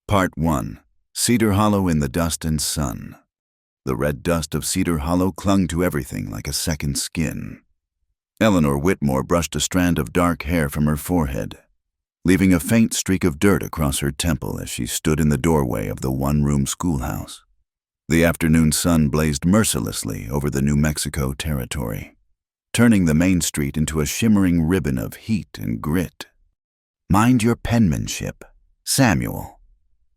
Part 1. Cedar Hollow in the Dust and Sun. The red dust of Cedar Hollow clung to everything like a second skin. Eleanor Whitmore brushed a strand of dark hair from her forehead, leaving a faint streak of dirt across her temple as she stood in the doorway of the one-room schoolhouse. The afternoon sun blazed mercilessly over the New Mexico territory, turning the main street into a shimmering ribbon of heat and grit. "Mind your penmanship, Samuel,"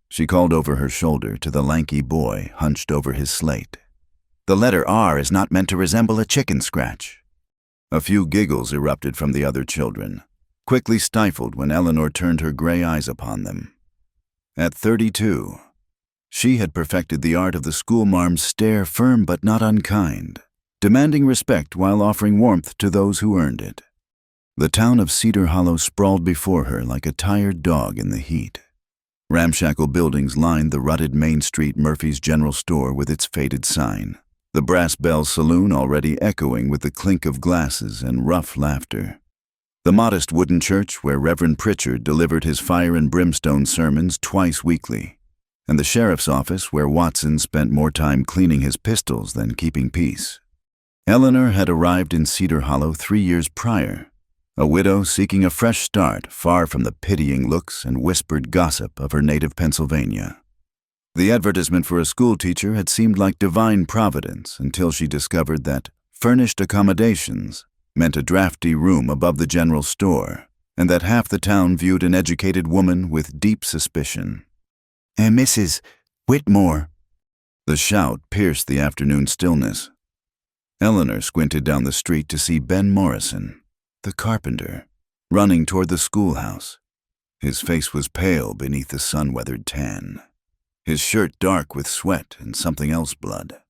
she called over her shoulder to the lanky boy hunched over his slate. "The letter R is not meant to resemble a chicken scratch." A few giggles erupted from the other children, quickly stifled when Eleanor turned her gray eyes upon them. At 32, she had perfected the art of the schoolmarm's stare, firm but not unkind, demanding respect while offering warmth to those who earned it. The town of Cedar Hollow sprawled before her like a tired dog in the heat. Ramshackle buildings lined the rutted Main Street Murphy's General Store with its faded sign, the Brass Bell Saloon already echoing with the clink of glasses and rough laughter. The modest wooden church where Reverend Pritchard delivered his fire and brimstone sermons twice weekly, and the sheriff's office where Watson spent more time cleaning his pistols than keeping peace. Eleanor had arrived in Cedar Hollow 3 years prior, a widow seeking a fresh start, far from the pitying looks and whispered gossip of her native Pennsylvania. The advertisement for a schoolteacher had seemed like divine providence until she discovered that furnished accommodations meant a drafty room above the general store, and that half the town viewed an educated woman with deep suspicion. "Mrs. Whitmore." The shout pierced the afternoon stillness. Eleanor squinted down the street to see Ben Morrison, the carpenter, running toward the schoolhouse. His face was pale beneath the sun-weathered tan, his shirt dark with sweat and something else blood.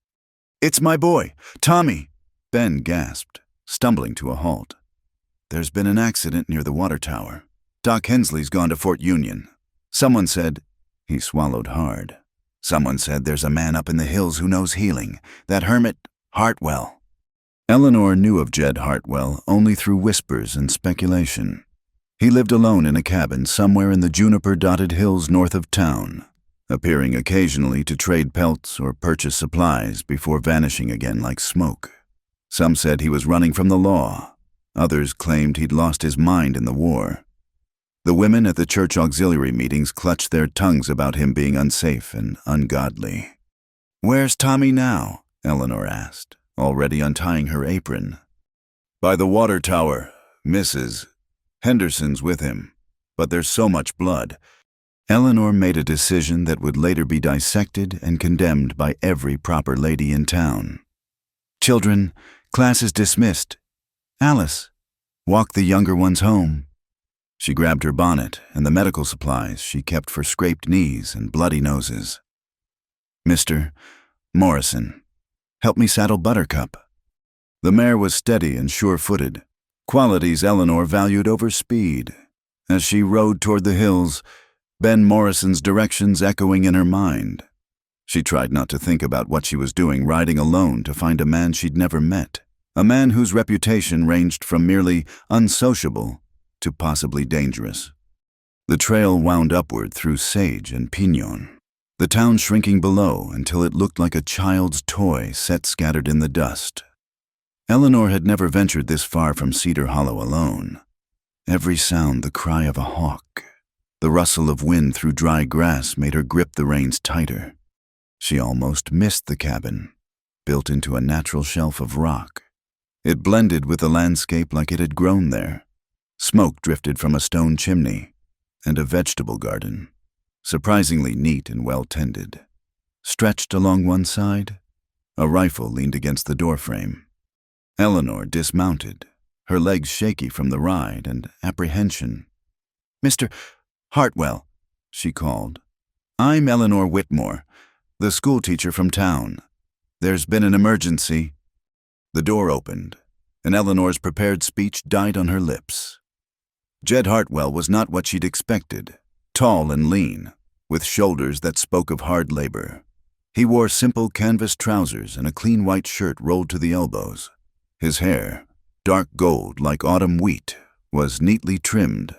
"It's my boy, Tommy," Ben gasped, stumbling to a halt. "There's been an accident near the water tower. Doc Hensley's gone to Fort Union. Someone said—" He swallowed hard. "Someone said there's a man up in the hills who knows healing, that hermit Hartwell." Eleanor knew of Jed Hartwell only through whispers and speculation. He lived alone in a cabin somewhere in the juniper-dotted hills north of town, appearing occasionally to trade pelts or purchase supplies before vanishing again like smoke. Some said he was running from the law. Others claimed he'd lost his mind in the war. The women at the church auxiliary meetings clutched their tongues about him being unsafe and ungodly. "Where's Tommy now?" Eleanor asked, already untying her apron. "By the water tower, Mrs. Henderson's with him, but there's so much blood." Eleanor made a decision that would later be dissected and condemned by every proper lady in town. "Children, class is dismissed. Alice, walk the younger ones home." She grabbed her bonnet and the medical supplies she kept for scraped knees and bloody noses. "Mr. Morrison, help me saddle Buttercup." The mare was steady and sure-footed, qualities Eleanor valued over speed. As she rode toward the hills, Ben Morrison's directions echoing in her mind. She tried not to think about what she was doing riding alone to find a man she'd never met, a man whose reputation ranged from merely unsociable to possibly dangerous. The trail wound upward through sage and pinon, the town shrinking below until it looked like a child's toy set scattered in the dust. Eleanor had never ventured this far from Cedar Hollow alone. Every sound the cry of a hawk, the rustle of wind through dry grass made her grip the reins tighter. She almost missed the cabin, built into a natural shelf of rock. It blended with the landscape like it had grown there. Smoke drifted from a stone chimney, and a vegetable garden, surprisingly neat and well-tended, stretched along one side. A rifle leaned against the doorframe. Eleanor dismounted, her legs shaky from the ride and apprehension. "Mr. Hartwell," she called. "I'm Eleanor Whitmore, the schoolteacher from town. There's been an emergency." The door opened, and Eleanor's prepared speech died on her lips. Jed Hartwell was not what she'd expected, tall and lean, with shoulders that spoke of hard labor. He wore simple canvas trousers and a clean white shirt rolled to the elbows. His hair, dark gold like autumn wheat, was neatly trimmed,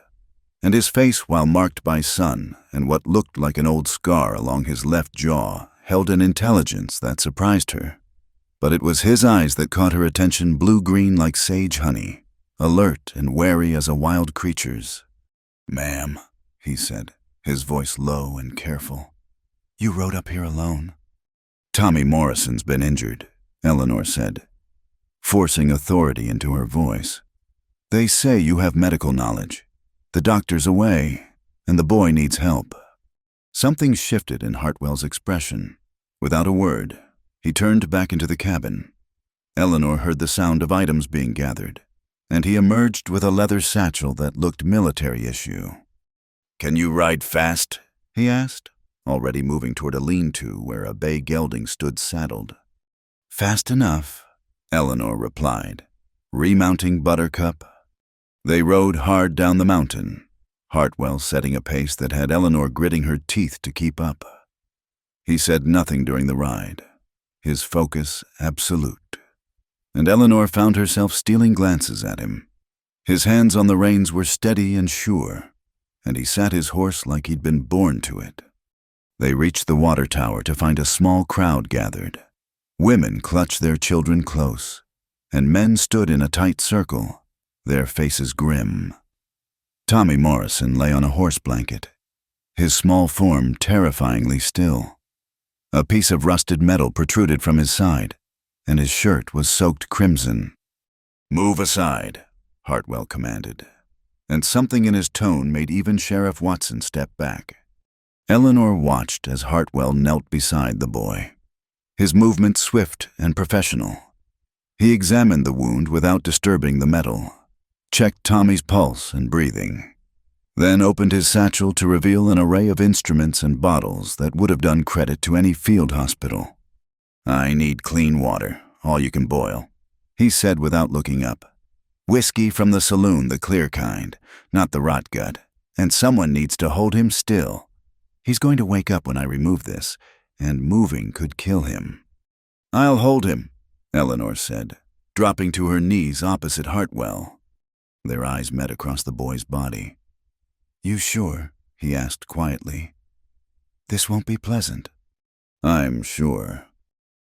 and his face, while marked by sun and what looked like an old scar along his left jaw, held an intelligence that surprised her. But it was his eyes that caught her attention, blue-green like sage honey, alert and wary as a wild creature's. "Ma'am," he said, his voice low and careful. "You rode up here alone?" "Tommy Morrison's been injured," Eleanor said, forcing authority into her voice. "They say you have medical knowledge. The doctor's away, and the boy needs help." Something shifted in Hartwell's expression. Without a word, he turned back into the cabin. Eleanor heard the sound of items being gathered, and he emerged with a leather satchel that looked military-issue. "Can you ride fast?" he asked, already moving toward a lean-to where a bay gelding stood saddled. "Fast enough," Eleanor replied, remounting Buttercup. They rode hard down the mountain, Hartwell setting a pace that had Eleanor gritting her teeth to keep up. He said nothing during the ride, his focus absolute, and Eleanor found herself stealing glances at him. His hands on the reins were steady and sure, and he sat his horse like he'd been born to it. They reached the water tower to find a small crowd gathered. Women clutched their children close, and men stood in a tight circle, their faces grim. Tommy Morrison lay on a horse blanket, his small form terrifyingly still. A piece of rusted metal protruded from his side, and his shirt was soaked crimson. "Move aside," Hartwell commanded, and something in his tone made even Sheriff Watson step back. Eleanor watched as Hartwell knelt beside the boy, his movements swift and professional. He examined the wound without disturbing the metal, checked Tommy's pulse and breathing, then opened his satchel to reveal an array of instruments and bottles that would have done credit to any field hospital. "I need clean water, all you can boil," he said without looking up. "Whiskey from the saloon, the clear kind, not the rot gut, and someone needs to hold him still. He's going to wake up when I remove this, and moving could kill him." "I'll hold him," Eleanor said, dropping to her knees opposite Hartwell. Their eyes met across the boy's body. "You sure?" he asked quietly. "This won't be pleasant." "I'm sure."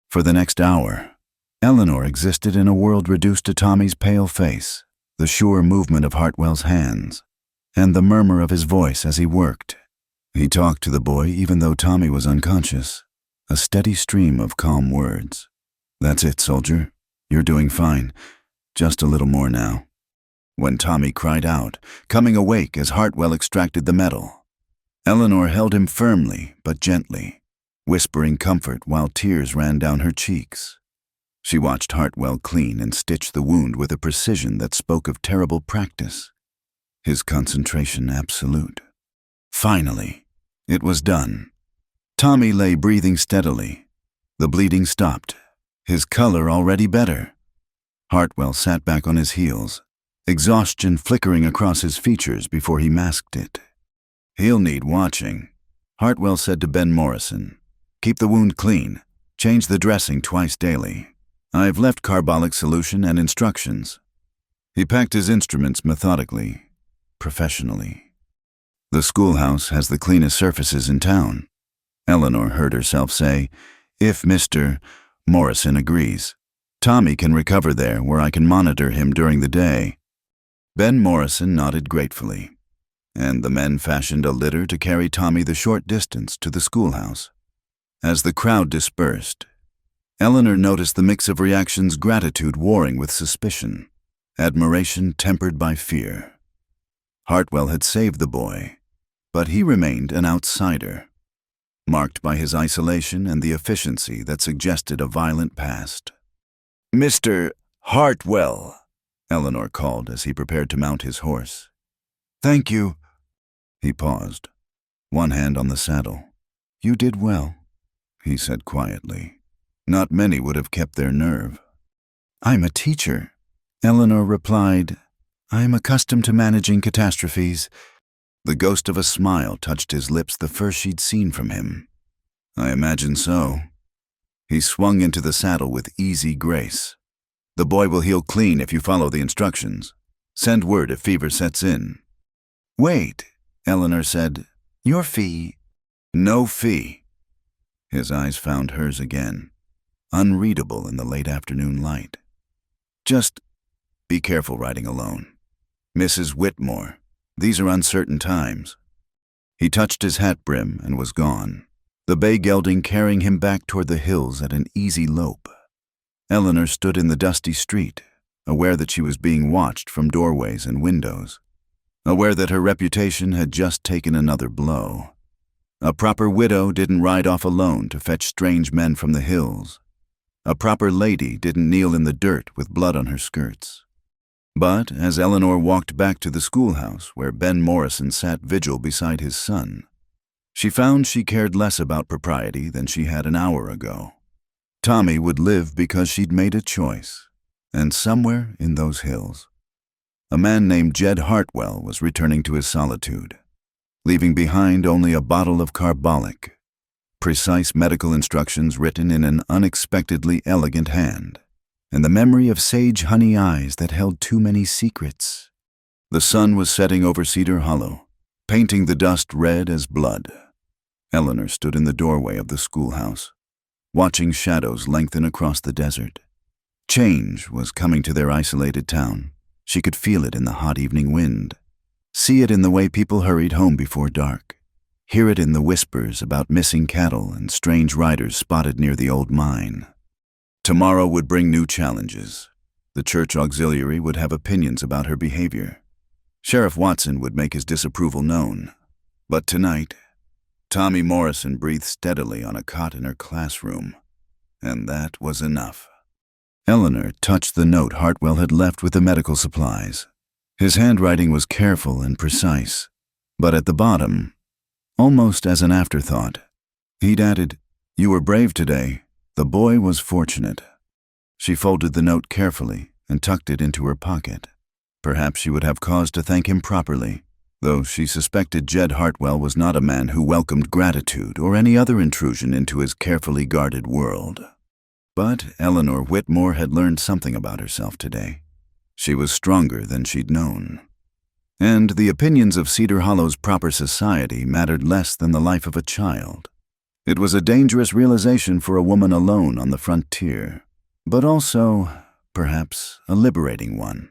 For the next hour, Eleanor existed in a world reduced to Tommy's pale face, the sure movement of Hartwell's hands, and the murmur of his voice as he worked. He talked to the boy even though Tommy was unconscious, a steady stream of calm words. "That's it, soldier. You're doing fine. Just a little more now." When Tommy cried out, coming awake as Hartwell extracted the metal, Eleanor held him firmly but gently, whispering comfort while tears ran down her cheeks. She watched Hartwell clean and stitch the wound with a precision that spoke of terrible practice, his concentration absolute. Finally, it was done. Tommy lay breathing steadily. The bleeding stopped, his color already better. Hartwell sat back on his heels, exhaustion flickering across his features before he masked it. "He'll need watching," Hartwell said to Ben Morrison. "Keep the wound clean. Change the dressing twice daily. I've left carbolic solution and instructions." He packed his instruments methodically, professionally. "The schoolhouse has the cleanest surfaces in town," Eleanor heard herself say, "if Mr. Morrison agrees. Tommy can recover there where I can monitor him during the day." Ben Morrison nodded gratefully, and the men fashioned a litter to carry Tommy the short distance to the schoolhouse. As the crowd dispersed, Eleanor noticed the mix of reactions, gratitude warring with suspicion, admiration tempered by fear. Hartwell had saved the boy, but he remained an outsider, marked by his isolation and the efficiency that suggested a violent past. "Mr. Hartwell," Eleanor called as he prepared to mount his horse. "Thank you." He paused, one hand on the saddle. "You did well," he said quietly. Not many would have kept their nerve. "I'm a teacher," Eleanor replied. "I'm accustomed to managing catastrophes." The ghost of a smile touched his lips, the first she'd seen from him. "I imagine so." He swung into the saddle with easy grace. "The boy will heal clean if you follow the instructions. Send word if fever sets in." Wait, Eleanor said. Your fee. No fee. His eyes found hers again, unreadable in the late afternoon light. Just be careful riding alone. Mrs. Whitmore, these are uncertain times. He touched his hat brim and was gone, the bay gelding carrying him back toward the hills at an easy lope. Eleanor stood in the dusty street, aware that she was being watched from doorways and windows, aware that her reputation had just taken another blow. A proper widow didn't ride off alone to fetch strange men from the hills. A proper lady didn't kneel in the dirt with blood on her skirts. But as Eleanor walked back to the schoolhouse where Ben Morrison sat vigil beside his son, she found she cared less about propriety than she had an hour ago. Tommy would live because she'd made a choice, and somewhere in those hills, a man named Jed Hartwell was returning to his solitude, leaving behind only a bottle of carbolic, precise medical instructions written in an unexpectedly elegant hand, and the memory of sage honey eyes that held too many secrets. The sun was setting over Cedar Hollow, painting the dust red as blood. Eleanor stood in the doorway of the schoolhouse, watching shadows lengthen across the desert. Change was coming to their isolated town. She could feel it in the hot evening wind, see it in the way people hurried home before dark, hear it in the whispers about missing cattle and strange riders spotted near the old mine. Tomorrow would bring new challenges. The church auxiliary would have opinions about her behavior. Sheriff Watson would make his disapproval known. But tonight, Tommy Morrison breathed steadily on a cot in her classroom, and that was enough. Eleanor touched the note Hartwell had left with the medical supplies. His handwriting was careful and precise, but at the bottom, almost as an afterthought, he'd added, "You were brave today. The boy was fortunate." She folded the note carefully and tucked it into her pocket. Perhaps she would have cause to thank him properly, though she suspected Jed Hartwell was not a man who welcomed gratitude or any other intrusion into his carefully guarded world. But Eleanor Whitmore had learned something about herself today. She was stronger than she'd known. And the opinions of Cedar Hollow's proper society mattered less than the life of a child. It was a dangerous realization for a woman alone on the frontier, but also, perhaps, a liberating one.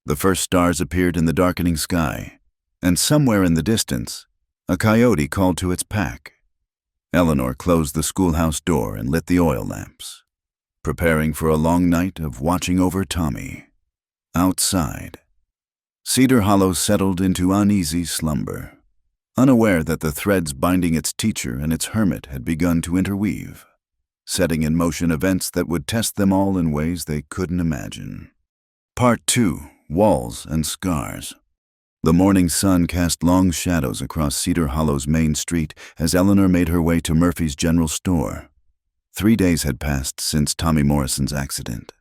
The first stars appeared in the darkening sky, and somewhere in the distance, a coyote called to its pack. Eleanor closed the schoolhouse door and lit the oil lamps, preparing for a long night of watching over Tommy. Outside, Cedar Hollow settled into uneasy slumber, unaware that the threads binding its teacher and its hermit had begun to interweave, setting in motion events that would test them all in ways they couldn't imagine. Part 2. Walls and Scars. The morning sun cast long shadows across Cedar Hollow's main street as Eleanor made her way to Murphy's General Store. 3 days had passed since Tommy Morrison's accident,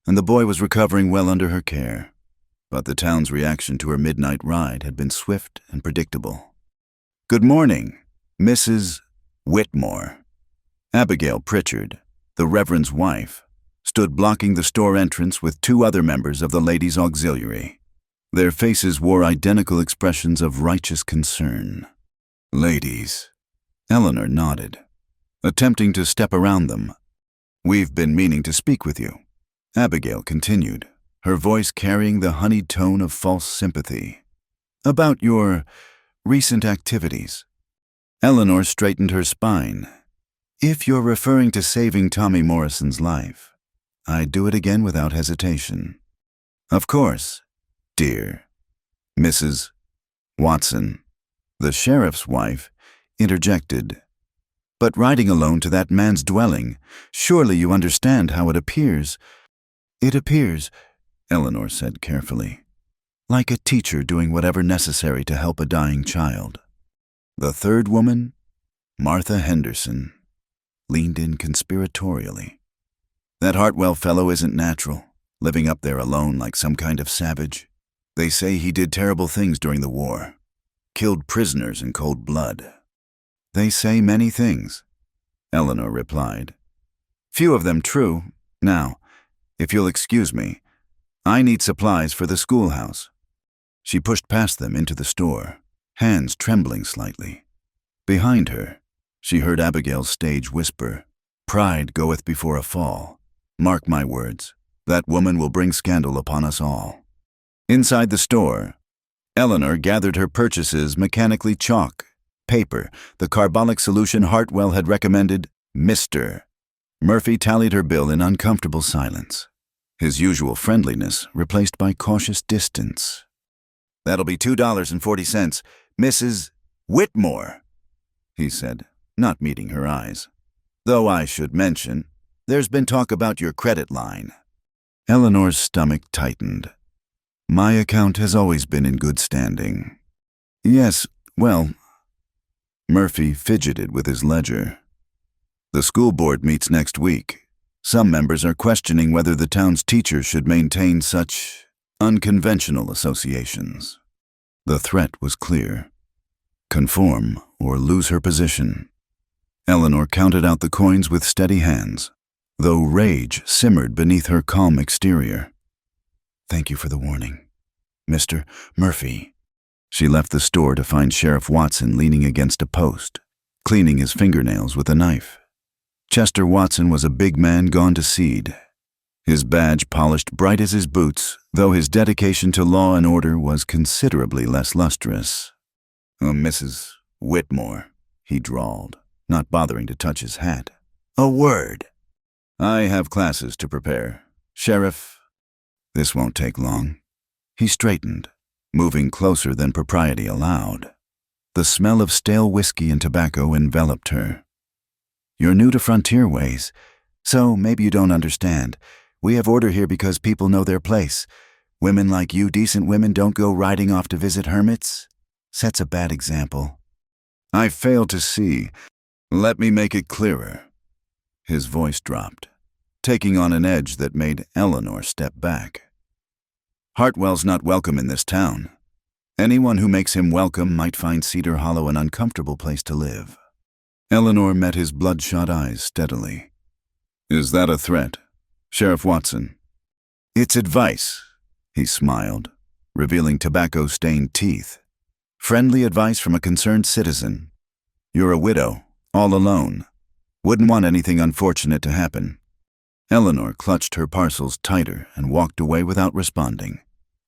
and the boy was recovering well under her care. But the town's reaction to her midnight ride had been swift and predictable. "Good morning, Mrs. Whitmore." Abigail Pritchard, the Reverend's wife, stood blocking the store entrance with 2 other members of the Ladies' Auxiliary. Their faces wore identical expressions of righteous concern. "Ladies," Eleanor nodded, attempting to step around them. "We've been meaning to speak with you," Abigail continued, her voice carrying the honeyed tone of false sympathy. "About your recent activities." Eleanor straightened her spine. "If you're referring to saving Tommy Morrison's life, I'd do it again without hesitation." "Of course, dear." Mrs. Watson, the sheriff's wife, interjected. "But riding alone to that man's dwelling, surely you understand how it appears." "It appears," Eleanor said carefully, "like a teacher doing whatever necessary to help a dying child." The third woman, Martha Henderson, leaned in conspiratorially. "That Hartwell fellow isn't natural, living up there alone like some kind of savage. They say he did terrible things during the war, killed prisoners in cold blood." "They say many things," Eleanor replied. "Few of them true. Now, if you'll excuse me, I need supplies for the schoolhouse." She pushed past them into the store, hands trembling slightly. Behind her, she heard Abigail's stage whisper, "Pride goeth before a fall. Mark my words, that woman will bring scandal upon us all." Inside the store, Eleanor gathered her purchases mechanically: chalk, paper, the carbolic solution Hartwell had recommended, Mr. Murphy tallied her bill in uncomfortable silence, his usual friendliness replaced by cautious distance. "That'll be $2.40, Mrs. Whitmore," he said, not meeting her eyes. "Though I should mention, there's been talk about your credit line." Eleanor's stomach tightened. "My account has always been in good standing." "Yes, well..." Murphy fidgeted with his ledger. "The school board meets next week. Some members are questioning whether the town's teachers should maintain such unconventional associations." The threat was clear: conform or lose her position. Eleanor counted out the coins with steady hands, though rage simmered beneath her calm exterior. "Thank you for the warning, Mr. Murphy." She left the store to find Sheriff Watson leaning against a post, cleaning his fingernails with a knife. Chester Watson was a big man gone to seed, his badge polished bright as his boots, though his dedication to law and order was considerably less lustrous. "Mrs. Whitmore," he drawled, not bothering to touch his hat. "A word." "I have classes to prepare. Sheriff..." "This won't take long." He straightened, moving closer than propriety allowed. The smell of stale whiskey and tobacco enveloped her. "You're new to frontier ways, so maybe you don't understand. We have order here because people know their place. Women like you, decent women, don't go riding off to visit hermits. Sets a bad example." "I fail to see. Let me make it clearer." His voice dropped, taking on an edge that made Eleanor step back. "Hartwell's not welcome in this town. Anyone who makes him welcome might find Cedar Hollow an uncomfortable place to live." Eleanor met his bloodshot eyes steadily. "Is that a threat, Sheriff Watson?" "It's advice," he smiled, revealing tobacco-stained teeth. "Friendly advice from a concerned citizen. You're a widow, all alone. Wouldn't want anything unfortunate to happen." Eleanor clutched her parcels tighter and walked away without responding,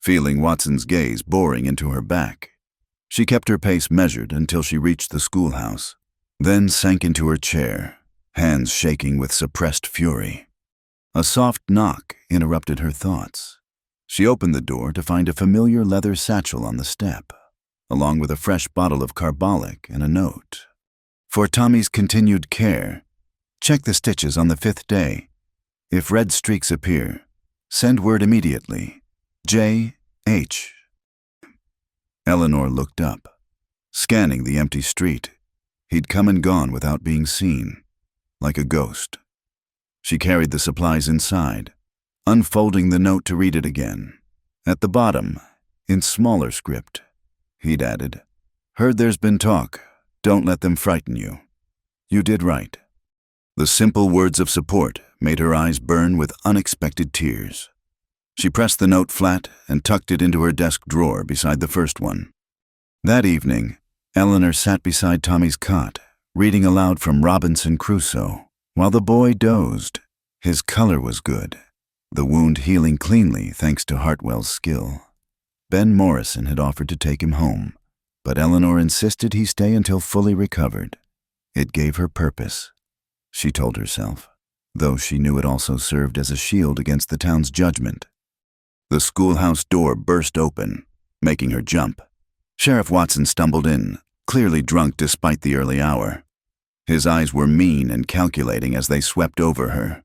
feeling Watson's gaze boring into her back. She kept her pace measured until she reached the schoolhouse, then sank into her chair, hands shaking with suppressed fury. A soft knock interrupted her thoughts. She opened the door to find a familiar leather satchel on the step, along with a fresh bottle of carbolic and a note. "For Tommy's continued care, check the stitches on the 5th day. If red streaks appear, send word immediately. J.H." Eleanor looked up, scanning the empty street. He'd come and gone without being seen, like a ghost. She carried the supplies inside, unfolding the note to read it again. At the bottom, in smaller script, he'd added, "Heard there's been talk. Don't let them frighten you. You did right." The simple words of support made her eyes burn with unexpected tears. She pressed the note flat and tucked it into her desk drawer beside the first one. That evening, Eleanor sat beside Tommy's cot, reading aloud from Robinson Crusoe, while the boy dozed. His color was good, the wound healing cleanly thanks to Hartwell's skill. Ben Morrison had offered to take him home, but Eleanor insisted he stay until fully recovered. It gave her purpose, she told herself, though she knew it also served as a shield against the town's judgment. The schoolhouse door burst open, making her jump. Sheriff Watson stumbled in, clearly drunk despite the early hour. His eyes were mean and calculating as they swept over her.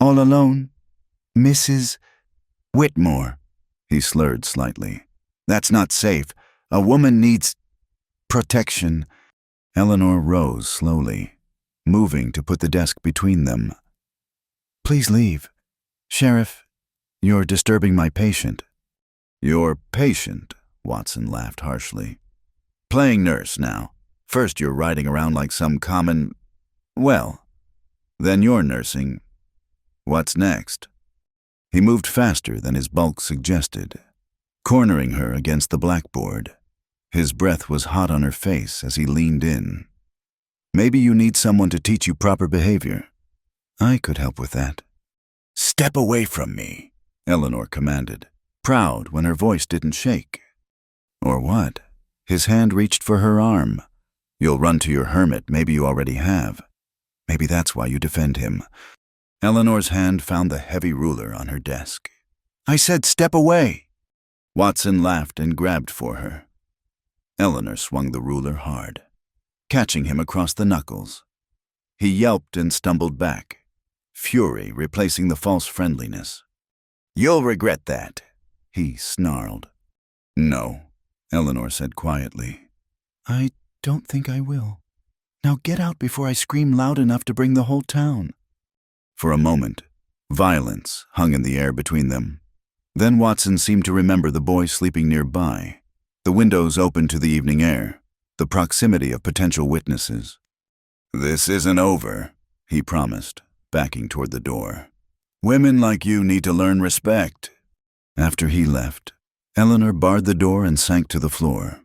"All alone, Mrs. Whitmore," he slurred slightly. "That's not safe. A woman needs protection." Eleanor rose slowly, moving to put the desk between them. "Please leave. Sheriff, you're disturbing my patient." "Your patient?" Watson laughed harshly. "Playing nurse now. First you're riding around like some common... Well, then you're nursing. What's next?" He moved faster than his bulk suggested, cornering her against the blackboard. His breath was hot on her face as he leaned in. Maybe you need someone to teach you proper behavior. I could help with that. Step away from me, Eleanor commanded, proud when her voice didn't shake. Or what? His hand reached for her arm. You'll run to your hermit, maybe you already have. Maybe that's why you defend him. Eleanor's hand found the heavy ruler on her desk. I said step away. Watson laughed and grabbed for her. Eleanor swung the ruler hard, catching him across the knuckles. He yelped and stumbled back, fury replacing the false friendliness. You'll regret that, he snarled. No, Eleanor said quietly. I don't think I will. Now get out before I scream loud enough to bring the whole town. For a moment, violence hung in the air between them. Then Watson seemed to remember the boy sleeping nearby, the windows open to the evening air, the proximity of potential witnesses. This isn't over, he promised, backing toward the door. Women like you need to learn respect. After he left, Eleanor barred the door and sank to the floor,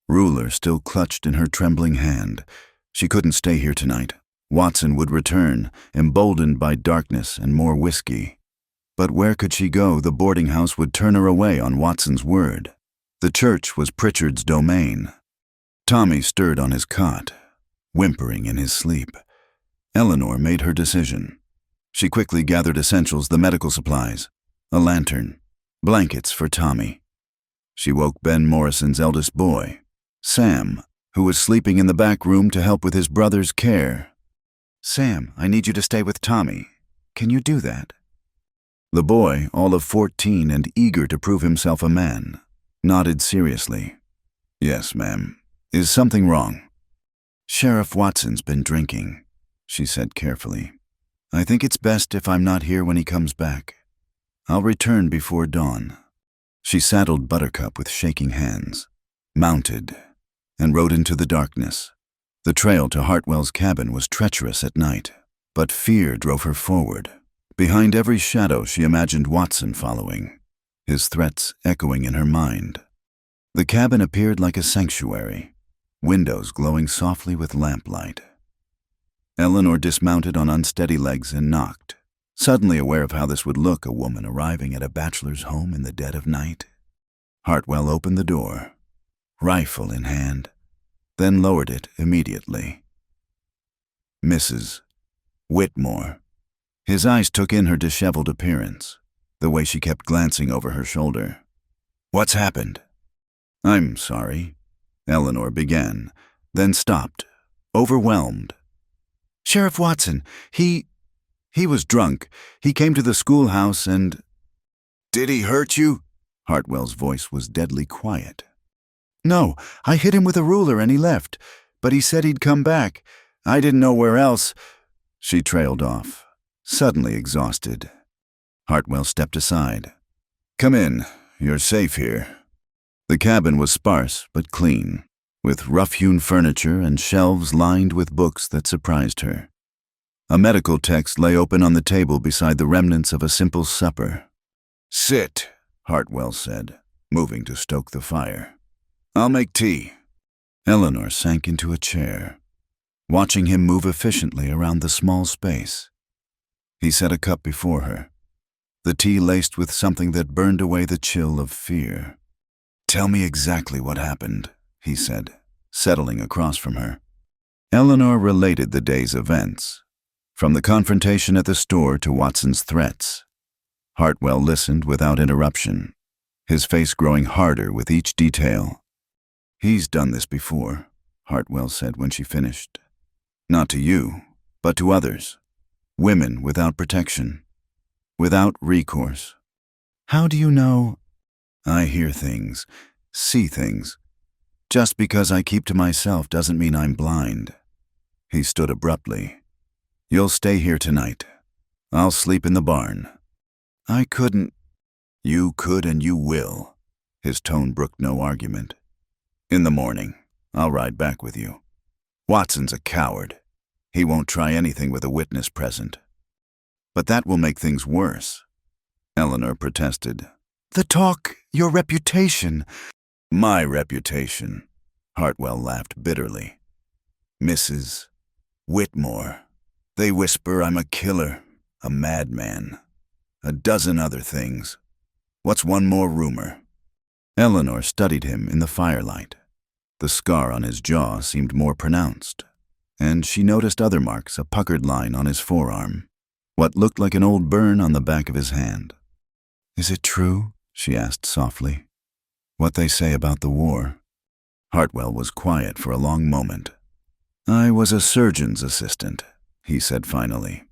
ruler still clutched in her trembling hand. She couldn't stay here tonight. Watson would return, emboldened by darkness and more whiskey. But where could she go? The boarding house would turn her away on Watson's word. The church was Pritchard's domain. Tommy stirred on his cot, whimpering in his sleep. Eleanor made her decision. She quickly gathered essentials, the medical supplies, a lantern, blankets for Tommy. She woke Ben Morrison's eldest boy, Sam, who was sleeping in the back room to help with his brother's care. Sam, I need you to stay with Tommy. Can you do that? The boy, all of 14 and eager to prove himself a man, nodded seriously. Yes, ma'am. Is something wrong? Sheriff Watson's been drinking, she said carefully. I think it's best if I'm not here when he comes back. I'll return before dawn. She saddled Buttercup with shaking hands, mounted, and rode into the darkness. The trail to Hartwell's cabin was treacherous at night, but fear drove her forward. Behind every shadow she imagined Watson following, his threats echoing in her mind. The cabin appeared like a sanctuary, windows glowing softly with lamplight. Eleanor dismounted on unsteady legs and knocked, suddenly aware of how this would look, a woman arriving at a bachelor's home in the dead of night. Hartwell opened the door, rifle in hand, then lowered it immediately. Mrs. Whitmore. His eyes took in her disheveled appearance, the way she kept glancing over her shoulder. What's happened? I'm sorry, Eleanor began, then stopped, overwhelmed. Sheriff Watson, he was drunk. He came to the schoolhouse and... Did he hurt you? Hartwell's voice was deadly quiet. No, I hit him with a ruler and he left, but he said he'd come back. I didn't know where else. She trailed off, suddenly exhausted. Hartwell stepped aside. Come in, you're safe here. The cabin was sparse but clean, with rough-hewn furniture and shelves lined with books that surprised her. A medical text lay open on the table beside the remnants of a simple supper. Sit, Hartwell said, moving to stoke the fire. I'll make tea. Eleanor sank into a chair, watching him move efficiently around the small space. He set a cup before her, the tea laced with something that burned away the chill of fear. Tell me exactly what happened, he said, settling across from her. Eleanor related the day's events, from the confrontation at the store to Watson's threats. Hartwell listened without interruption, his face growing harder with each detail. He's done this before, Hartwell said when she finished. Not to you, but to others. Women without protection, without recourse. How do you know? I hear things, see things. Just because I keep to myself doesn't mean I'm blind. He stood abruptly. You'll stay here tonight. I'll sleep in the barn. I couldn't. You could and you will. His tone brooked no argument. In the morning, I'll ride back with you. Watson's a coward. He won't try anything with a witness present. But that will make things worse, Eleanor protested. The talk, your reputation. My reputation, Hartwell laughed bitterly. Mrs. Whitmore. They whisper I'm a killer, a madman, a dozen other things. What's one more rumor? Eleanor studied him in the firelight. The scar on his jaw seemed more pronounced, and she noticed other marks, a puckered line on his forearm, what looked like an old burn on the back of his hand. Is it true? She asked softly. What they say about the war? Hartwell was quiet for a long moment. I was a surgeon's assistant, he said finally.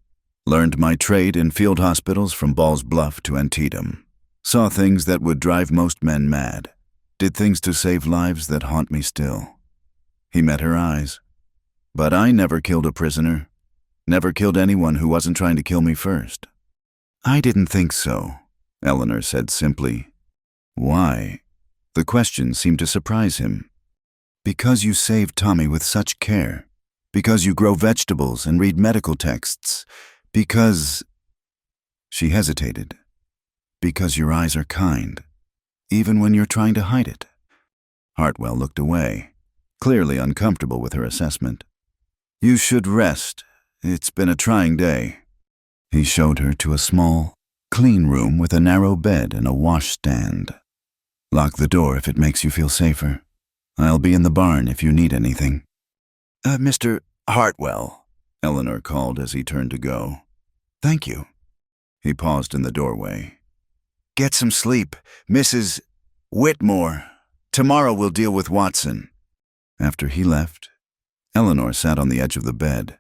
Learned my trade in field hospitals from Ball's Bluff to Antietam. Saw things that would drive most men mad. Did things to save lives that haunt me still. He met her eyes. But I never killed a prisoner. Never killed anyone who wasn't trying to kill me first. I didn't think so, Eleanor said simply. Why? The question seemed to surprise him. Because you saved Tommy with such care. Because you grow vegetables and read medical texts. Because... She hesitated. Because your eyes are kind, even when you're trying to hide it. Hartwell looked away, clearly uncomfortable with her assessment. You should rest. It's been a trying day. He showed her to a small, clean room with a narrow bed and a washstand. Lock the door if it makes you feel safer. I'll be in the barn if you need anything. Mr. Hartwell, Eleanor called as he turned to go. Thank you. He paused in the doorway. Get some sleep, Mrs. Whitmore. Tomorrow we'll deal with Watson. After he left, Eleanor sat on the edge of the bed,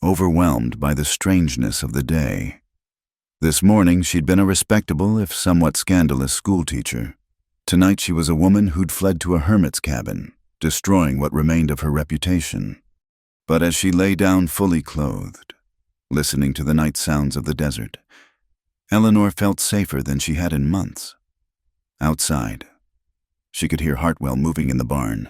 overwhelmed by the strangeness of the day. This morning she'd been a respectable, if somewhat scandalous, schoolteacher. Tonight she was a woman who'd fled to a hermit's cabin, destroying what remained of her reputation. But as she lay down fully clothed, listening to the night sounds of the desert, Eleanor felt safer than she had in months. Outside, she could hear Hartwell moving in the barn,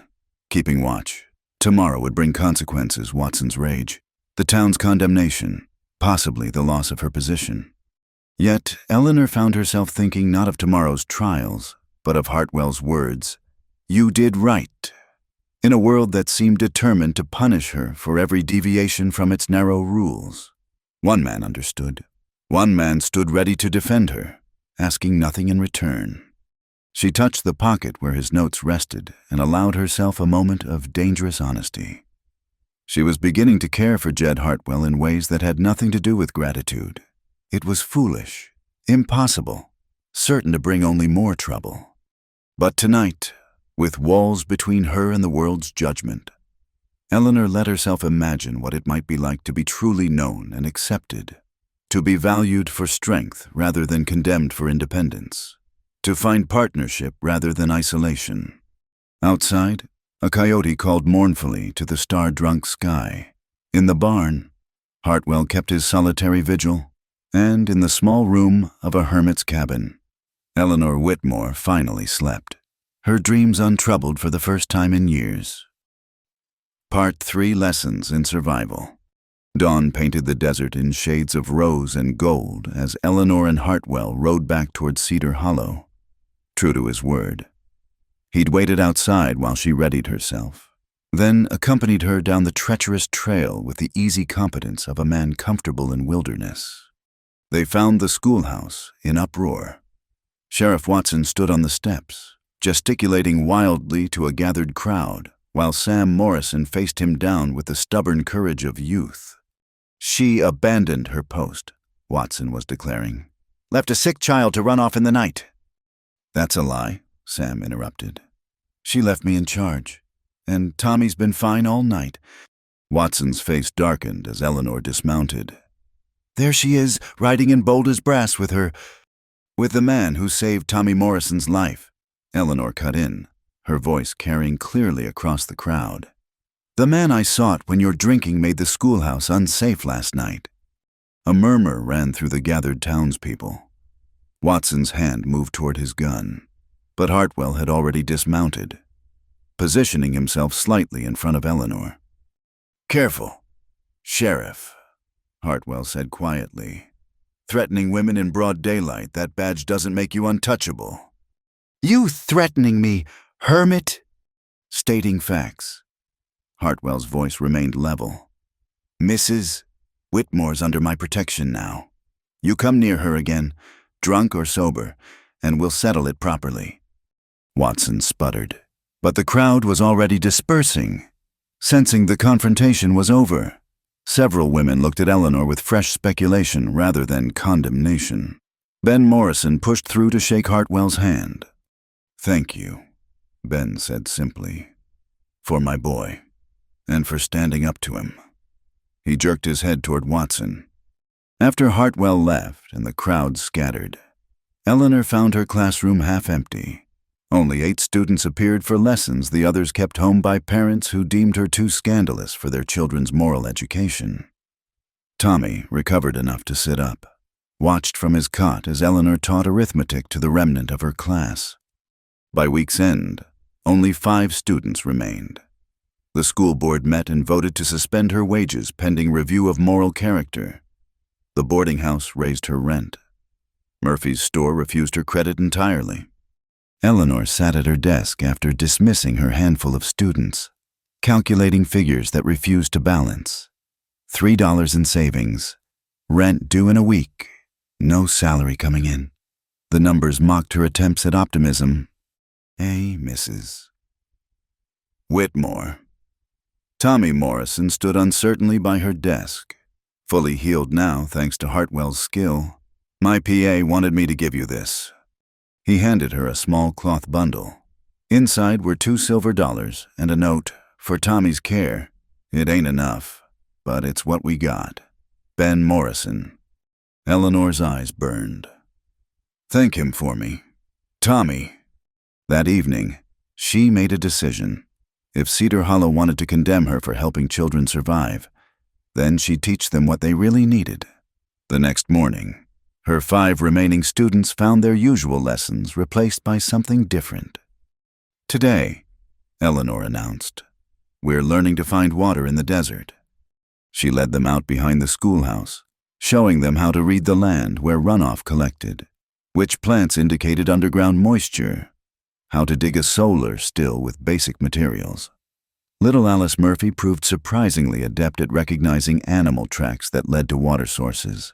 keeping watch. Tomorrow would bring consequences, Watson's rage, the town's condemnation, possibly the loss of her position. Yet Eleanor found herself thinking not of tomorrow's trials, but of Hartwell's words, "You did right," in a world that seemed determined to punish her for every deviation from its narrow rules. One man understood. One man stood ready to defend her, asking nothing in return. She touched the pocket where his notes rested and allowed herself a moment of dangerous honesty. She was beginning to care for Jed Hartwell in ways that had nothing to do with gratitude. It was foolish, impossible, certain to bring only more trouble. But tonight, with walls between her and the world's judgment, Eleanor let herself imagine what it might be like to be truly known and accepted, to be valued for strength rather than condemned for independence, to find partnership rather than isolation. Outside, a coyote called mournfully to the star-drunk sky. In the barn, Hartwell kept his solitary vigil, and in the small room of a hermit's cabin, Eleanor Whitmore finally slept, her dreams untroubled for the first time in years. Part 3: Lessons in Survival. Dawn painted the desert in shades of rose and gold as Eleanor and Hartwell rode back toward Cedar Hollow. True to his word, he'd waited outside while she readied herself, then accompanied her down the treacherous trail with the easy competence of a man comfortable in wilderness. They found the schoolhouse in uproar. Sheriff Watson stood on the steps, gesticulating wildly to a gathered crowd, while Sam Morrison faced him down with the stubborn courage of youth. She abandoned her post, Watson was declaring. Left a sick child to run off in the night. That's a lie, Sam interrupted. She left me in charge, and Tommy's been fine all night. Watson's face darkened as Eleanor dismounted. There she is, riding in bold as brass with the man who saved Tommy Morrison's life. Eleanor cut in, her voice carrying clearly across the crowd. The man I sought when your drinking made the schoolhouse unsafe last night. A murmur ran through the gathered townspeople. Watson's hand moved toward his gun, but Hartwell had already dismounted, positioning himself slightly in front of Eleanor. Careful, Sheriff, Hartwell said quietly. Threatening women in broad daylight, that badge doesn't make you untouchable. You threatening me, hermit? Stating facts. Hartwell's voice remained level. Mrs. Whitmore's under my protection now. You come near her again, drunk or sober, and we'll settle it properly. Watson sputtered, but the crowd was already dispersing. Sensing the confrontation was over, several women looked at Eleanor with fresh speculation rather than condemnation. Ben Morrison pushed through to shake Hartwell's hand. Thank you, Ben said simply, for my boy, and for standing up to him. He jerked his head toward Watson. After Hartwell left and the crowd scattered, Eleanor found her classroom half empty. Only 8 students appeared for lessons the others kept home by parents who deemed her too scandalous for their children's moral education. Tommy, recovered enough to sit up, watched from his cot as Eleanor taught arithmetic to the remnant of her class. By week's end, only 5 students remained. The school board met and voted to suspend her wages pending review of moral character. The boarding house raised her rent. Murphy's store refused her credit entirely. Eleanor sat at her desk after dismissing her handful of students, calculating figures that refused to balance. $3 in savings, rent due in a week, no salary coming in. The numbers mocked her attempts at optimism. Mrs. Whitmore. Tommy Morrison stood uncertainly by her desk, fully healed now thanks to Hartwell's skill. My PA wanted me to give you this. He handed her a small cloth bundle. Inside were $2 silver and a note, for Tommy's care. It ain't enough, but it's what we got. Ben Morrison. Eleanor's eyes burned. Thank him for me. Tommy. That evening, she made a decision. If Cedar Hollow wanted to condemn her for helping children survive, then she'd teach them what they really needed. The next morning, her 5 remaining students found their usual lessons replaced by something different. Today, Eleanor announced, we're learning to find water in the desert. She led them out behind the schoolhouse, showing them how to read the land where runoff collected, which plants indicated underground moisture, how to dig a solar still with basic materials. Little Alice Murphy proved surprisingly adept at recognizing animal tracks that led to water sources.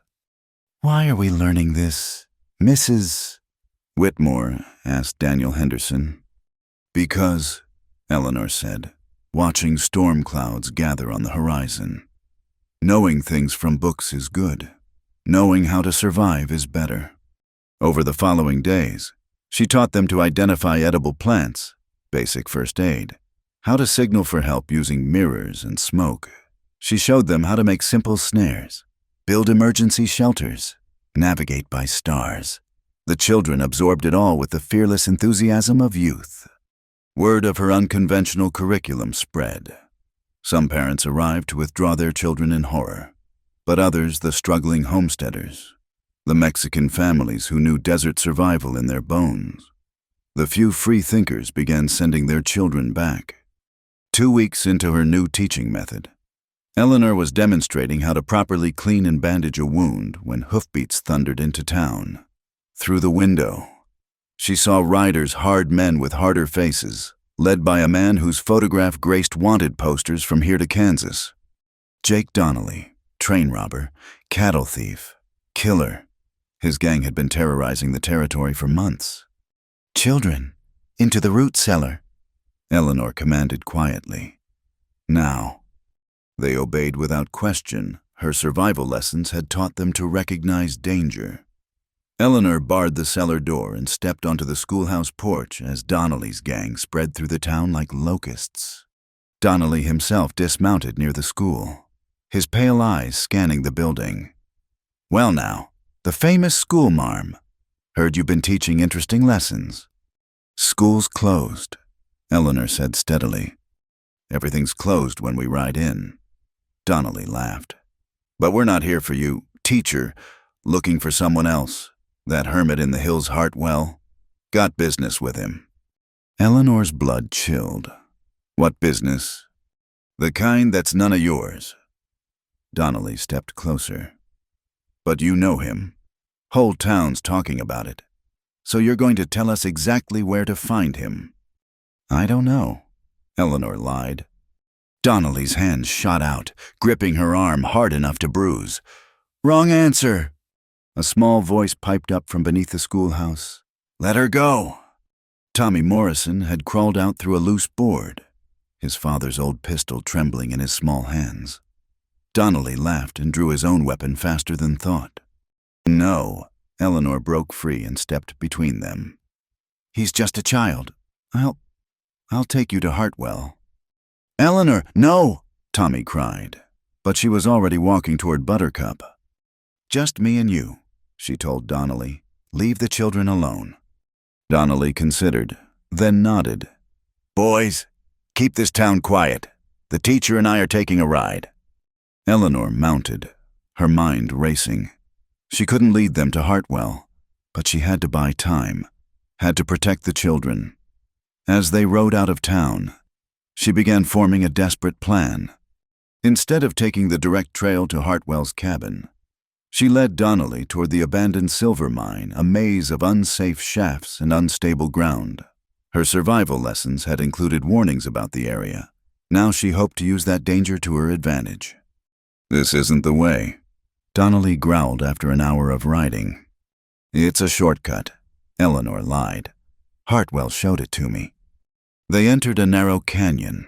Why are we learning this, Mrs. Whitmore? Asked Daniel Henderson. Because, Eleanor said, watching storm clouds gather on the horizon. Knowing things from books is good. Knowing how to survive is better. Over the following days, she taught them to identify edible plants, basic first aid, how to signal for help using mirrors and smoke. She showed them how to make simple snares, build emergency shelters, navigate by stars. The children absorbed it all with the fearless enthusiasm of youth. Word of her unconventional curriculum spread. Some parents arrived to withdraw their children in horror, but others the struggling homesteaders, the Mexican families who knew desert survival in their bones. The few free thinkers began sending their children back. 2 weeks into her new teaching method, Eleanor was demonstrating how to properly clean and bandage a wound when hoofbeats thundered into town. Through the window, she saw riders, hard men with harder faces, led by a man whose photograph graced wanted posters from here to Kansas. Jake Donnelly, train robber, cattle thief, killer. His gang had been terrorizing the territory for months. Children, into the root cellar, Eleanor commanded quietly. Now, they obeyed without question. Her survival lessons had taught them to recognize danger. Eleanor barred the cellar door and stepped onto the schoolhouse porch as Donnelly's gang spread through the town like locusts. Donnelly himself dismounted near the school, his pale eyes scanning the building. Well now, the famous school marm. Heard you've been teaching interesting lessons. School's closed, Eleanor said steadily. Everything's closed when we ride in. Donnelly laughed. But we're not here for you, teacher, looking for someone else. That hermit in the hills Hartwell. Got business with him. Eleanor's blood chilled. What business? The kind that's none of yours. Donnelly stepped closer. But you know him. Whole town's talking about it. So you're going to tell us exactly where to find him? I don't know, Eleanor lied. Donnelly's hand shot out, gripping her arm hard enough to bruise. Wrong answer! A small voice piped up from beneath the schoolhouse. Let her go! Tommy Morrison had crawled out through a loose board, his father's old pistol trembling in his small hands. Donnelly laughed and drew his own weapon faster than thought. No, Eleanor broke free and stepped between them. He's just a child. I'll take you to Hartwell. Eleanor, no! Tommy cried, but she was already walking toward Buttercup. Just me and you, she told Donnelly. Leave the children alone. Donnelly considered, then nodded. Boys, keep this town quiet. The teacher and I are taking a ride. Eleanor mounted, her mind racing. She couldn't lead them to Hartwell, but she had to buy time, had to protect the children. As they rode out of town, she began forming a desperate plan. Instead of taking the direct trail to Hartwell's cabin, she led Donnelly toward the abandoned silver mine, a maze of unsafe shafts and unstable ground. Her survival lessons had included warnings about the area. Now she hoped to use that danger to her advantage. This isn't the way, Donnelly growled after an hour of riding. It's a shortcut, Eleanor lied. Hartwell showed it to me. They entered a narrow canyon,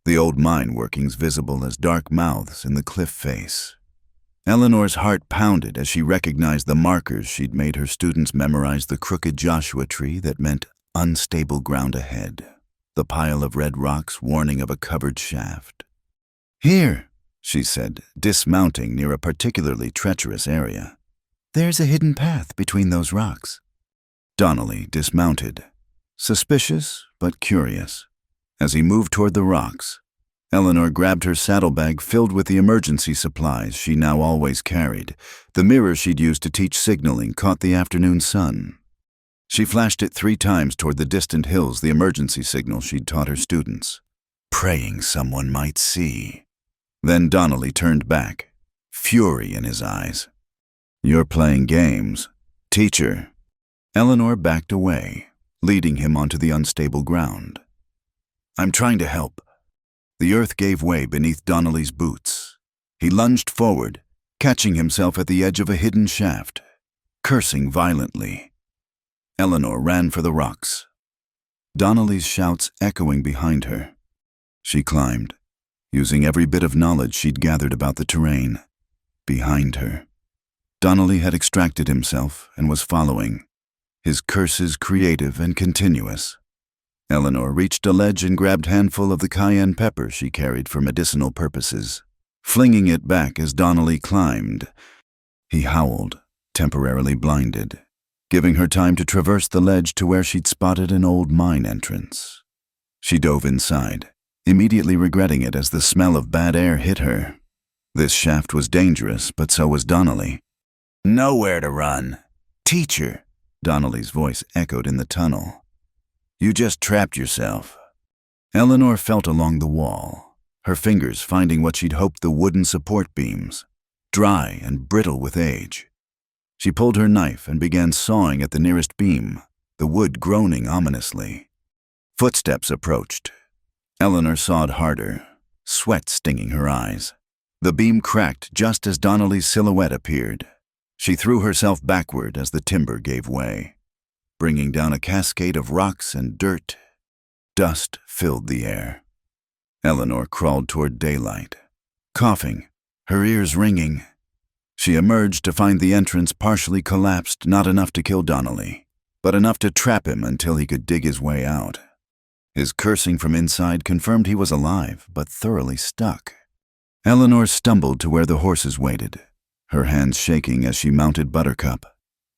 the old mine workings visible as dark mouths in the cliff face. Eleanor's heart pounded as she recognized the markers she'd made her students memorize: the crooked Joshua tree that meant unstable ground ahead, the pile of red rocks warning of a covered shaft. Here, she said, dismounting near a particularly treacherous area. There's a hidden path between those rocks. Donnelly dismounted, suspicious but curious. As he moved toward the rocks, Eleanor grabbed her saddlebag filled with the emergency supplies she now always carried. The mirror she'd used to teach signaling caught the afternoon sun. She flashed it 3 times toward the distant hills, the emergency signal she'd taught her students, praying someone might see. Then Donnelly turned back, fury in his eyes. You're playing games. Teacher. Eleanor backed away, leading him onto the unstable ground. I'm trying to help. The earth gave way beneath Donnelly's boots. He lunged forward, catching himself at the edge of a hidden shaft, cursing violently. Eleanor ran for the rocks, Donnelly's shouts echoing behind her. She climbed, using every bit of knowledge she'd gathered about the terrain. Behind her, Donnelly had extracted himself and was following, his curses creative and continuous. Eleanor reached a ledge and grabbed a handful of the cayenne pepper she carried for medicinal purposes, flinging it back as Donnelly climbed. He howled, temporarily blinded, giving her time to traverse the ledge to where she'd spotted an old mine entrance. She dove inside, immediately regretting it as the smell of bad air hit her. This shaft was dangerous, but so was Donnelly. Nowhere to run. Teacher, Donnelly's voice echoed in the tunnel. You just trapped yourself. Eleanor felt along the wall, her fingers finding what she'd hoped the wooden support beams, dry and brittle with age. She pulled her knife and began sawing at the nearest beam, the wood groaning ominously. Footsteps approached. Eleanor sawed harder, sweat stinging her eyes. The beam cracked just as Donnelly's silhouette appeared. She threw herself backward as the timber gave way, bringing down a cascade of rocks and dirt. Dust filled the air. Eleanor crawled toward daylight, coughing, her ears ringing. She emerged to find the entrance partially collapsed, not enough to kill Donnelly, but enough to trap him until he could dig his way out. His cursing from inside confirmed he was alive, but thoroughly stuck. Eleanor stumbled to where the horses waited, her hands shaking as she mounted Buttercup.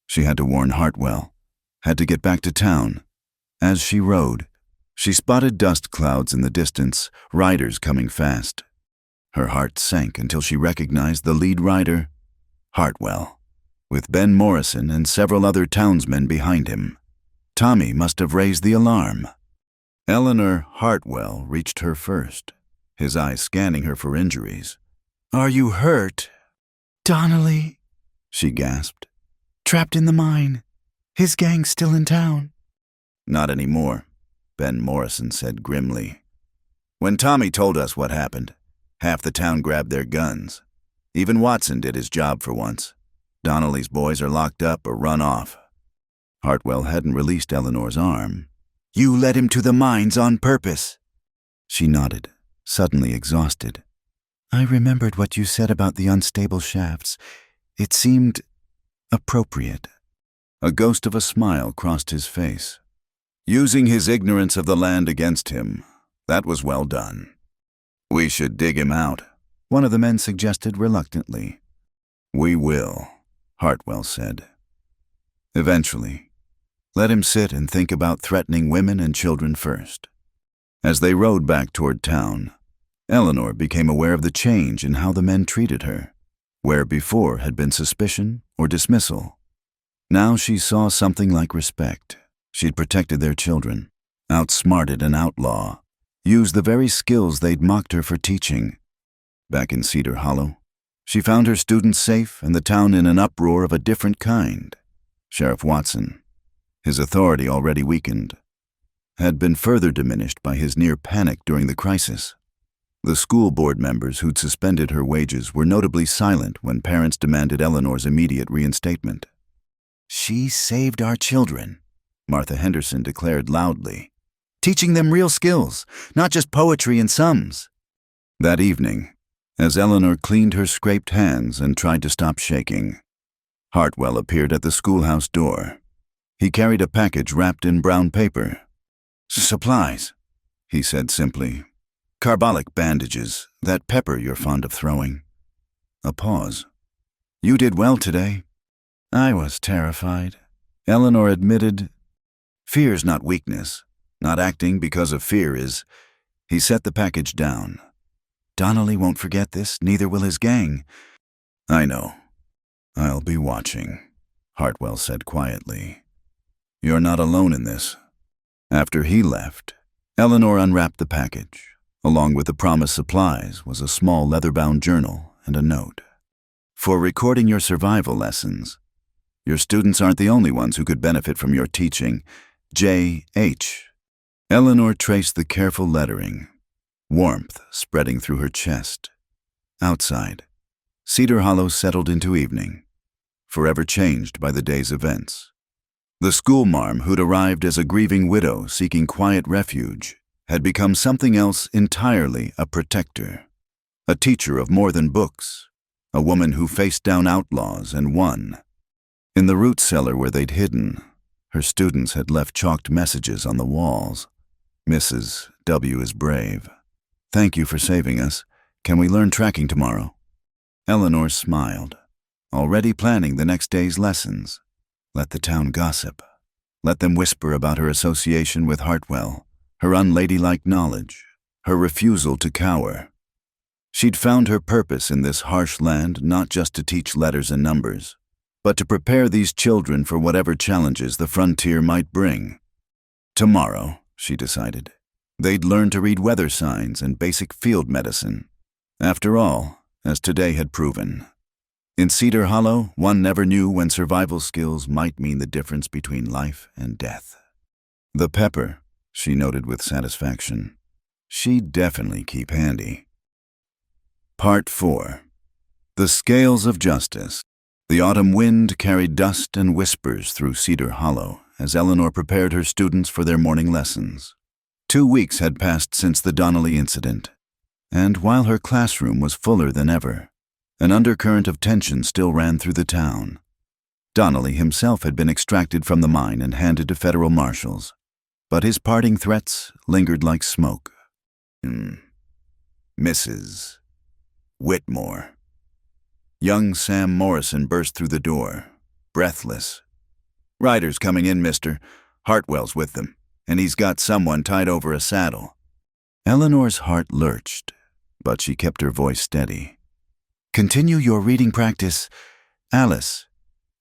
She had to warn Hartwell, had to get back to town. As she rode, she spotted dust clouds in the distance, riders coming fast. Her heart sank until she recognized the lead rider, Hartwell, with Ben Morrison and several other townsmen behind him. Tommy must have raised the alarm. Eleanor Hartwell reached her first, his eyes scanning her for injuries. Are you hurt? Donnelly, she gasped. Trapped in the mine. His gang's still in town. Not anymore, Ben Morrison said grimly. When Tommy told us what happened, half the town grabbed their guns. Even Watson did his job for once. Donnelly's boys are locked up or run off. Hartwell hadn't released Eleanor's arm. You led him to the mines on purpose. She nodded, suddenly exhausted. I remembered what you said about the unstable shafts. It seemed appropriate. A ghost of a smile crossed his face. Using his ignorance of the land against him, that was well done. We should dig him out, one of the men suggested reluctantly. We will, Hartwell said. Eventually. Let him sit and think about threatening women and children first. As they rode back toward town, Eleanor became aware of the change in how the men treated her, where before had been suspicion or dismissal. Now she saw something like respect. She'd protected their children, outsmarted an outlaw, used the very skills they'd mocked her for teaching. Back in Cedar Hollow, she found her students safe and the town in an uproar of a different kind. Sheriff Watson, his authority already weakened, had been further diminished by his near panic during the crisis. The school board members who'd suspended her wages were notably silent when parents demanded Eleanor's immediate reinstatement. She saved our children, Martha Henderson declared loudly, teaching them real skills, not just poetry and sums. That evening, as Eleanor cleaned her scraped hands and tried to stop shaking, Hartwell appeared at the schoolhouse door. He carried a package wrapped in brown paper. Supplies, he said simply. Carbolic bandages, that pepper you're fond of throwing. A pause. You did well today. I was terrified. Eleanor admitted, fear's not weakness. Not acting because of fear is. He set the package down. Donnelly won't forget this, neither will his gang. I know. I'll be watching, Hartwell said quietly. You're not alone in this. After he left, Eleanor unwrapped the package. Along with the promised supplies was a small leather-bound journal and a note. For recording your survival lessons. Your students aren't the only ones who could benefit from your teaching. J.H. Eleanor traced the careful lettering, warmth spreading through her chest. Outside, Cedar Hollow settled into evening, forever changed by the day's events. The schoolmarm who'd arrived as a grieving widow seeking quiet refuge had become something else entirely, a protector, a teacher of more than books, a woman who faced down outlaws and won. In the root cellar where they'd hidden, her students had left chalked messages on the walls. Mrs. W. is brave. Thank you for saving us. Can we learn tracking tomorrow? Eleanor smiled, already planning the next day's lessons. Let the town gossip. Let them whisper about her association with Hartwell, her unladylike knowledge, her refusal to cower. She'd found her purpose in this harsh land not just to teach letters and numbers, but to prepare these children for whatever challenges the frontier might bring. Tomorrow, she decided, they'd learn to read weather signs and basic field medicine. After all, as today had proven, in Cedar Hollow, one never knew when survival skills might mean the difference between life and death. The pepper, she noted with satisfaction. She'd definitely keep handy. Part 4. The Scales of Justice. The autumn wind carried dust and whispers through Cedar Hollow as Eleanor prepared her students for their morning lessons. 2 weeks had passed since the Donnelly incident, and while her classroom was fuller than ever, an undercurrent of tension still ran through the town. Donnelly himself had been extracted from the mine and handed to federal marshals, but his parting threats lingered like smoke. Mrs. Whitmore. Young Sam Morrison burst through the door, breathless. Riders coming in, mister. Hartwell's with them, and he's got someone tied over a saddle. Eleanor's heart lurched, but she kept her voice steady. Continue your reading practice. Alice,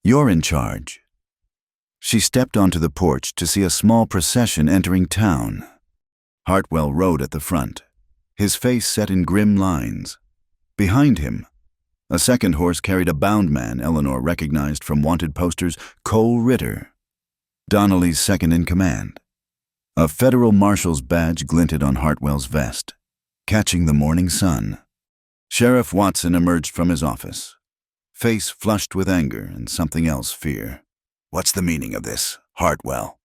you're in charge. She stepped onto the porch to see a small procession entering town. Hartwell rode at the front, his face set in grim lines. Behind him, a second horse carried a bound man Eleanor recognized from wanted posters, Cole Ritter, Donnelly's second-in-command. A federal marshal's badge glinted on Hartwell's vest, catching the morning sun. Sheriff Watson emerged from his office, face flushed with anger and something else, fear. "What's the meaning of this, Hartwell?"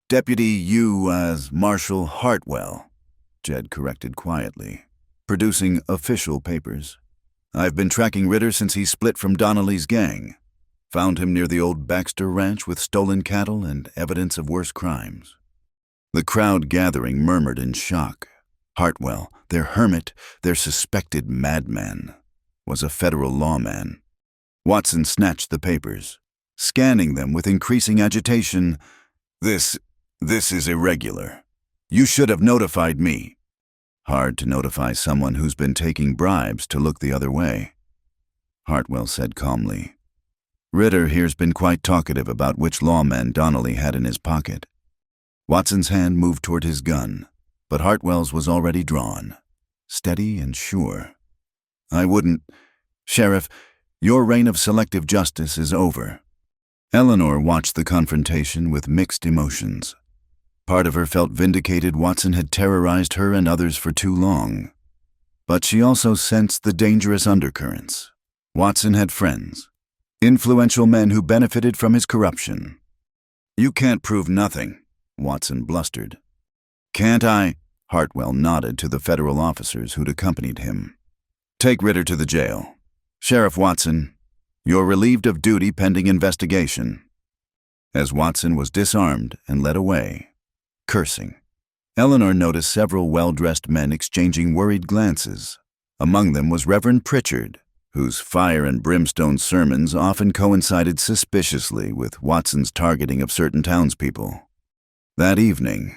"Deputy U.S. Marshal Hartwell," Jed corrected quietly, producing official papers. "I've been tracking Ritter since he split from Donnelly's gang. Found him near the old Baxter Ranch with stolen cattle and evidence of worse crimes." The crowd gathering murmured in shock. Hartwell, their hermit, their suspected madman, was a federal lawman. Watson snatched the papers, scanning them with increasing agitation. This is irregular. You should have notified me." "Hard to notify someone who's been taking bribes to look the other way," Hartwell said calmly. "Ritter here's been quite talkative about which lawman Donnelly had in his pocket." Watson's hand moved toward his gun, but Hartwell's was already drawn, steady and sure. "I wouldn't. Sheriff, your reign of selective justice is over." Eleanor watched the confrontation with mixed emotions. Part of her felt vindicated Watson had terrorized her and others for too long. But she also sensed the dangerous undercurrents. Watson had friends, influential men who benefited from his corruption. "You can't prove nothing," Watson blustered. "Can't I?" Hartwell nodded to the federal officers who'd accompanied him. "Take Ritter to the jail. Sheriff Watson, you're relieved of duty pending investigation." As Watson was disarmed and led away, cursing, Eleanor noticed several well-dressed men exchanging worried glances. Among them was Reverend Pritchard, whose fire and brimstone sermons often coincided suspiciously with Watson's targeting of certain townspeople. That evening,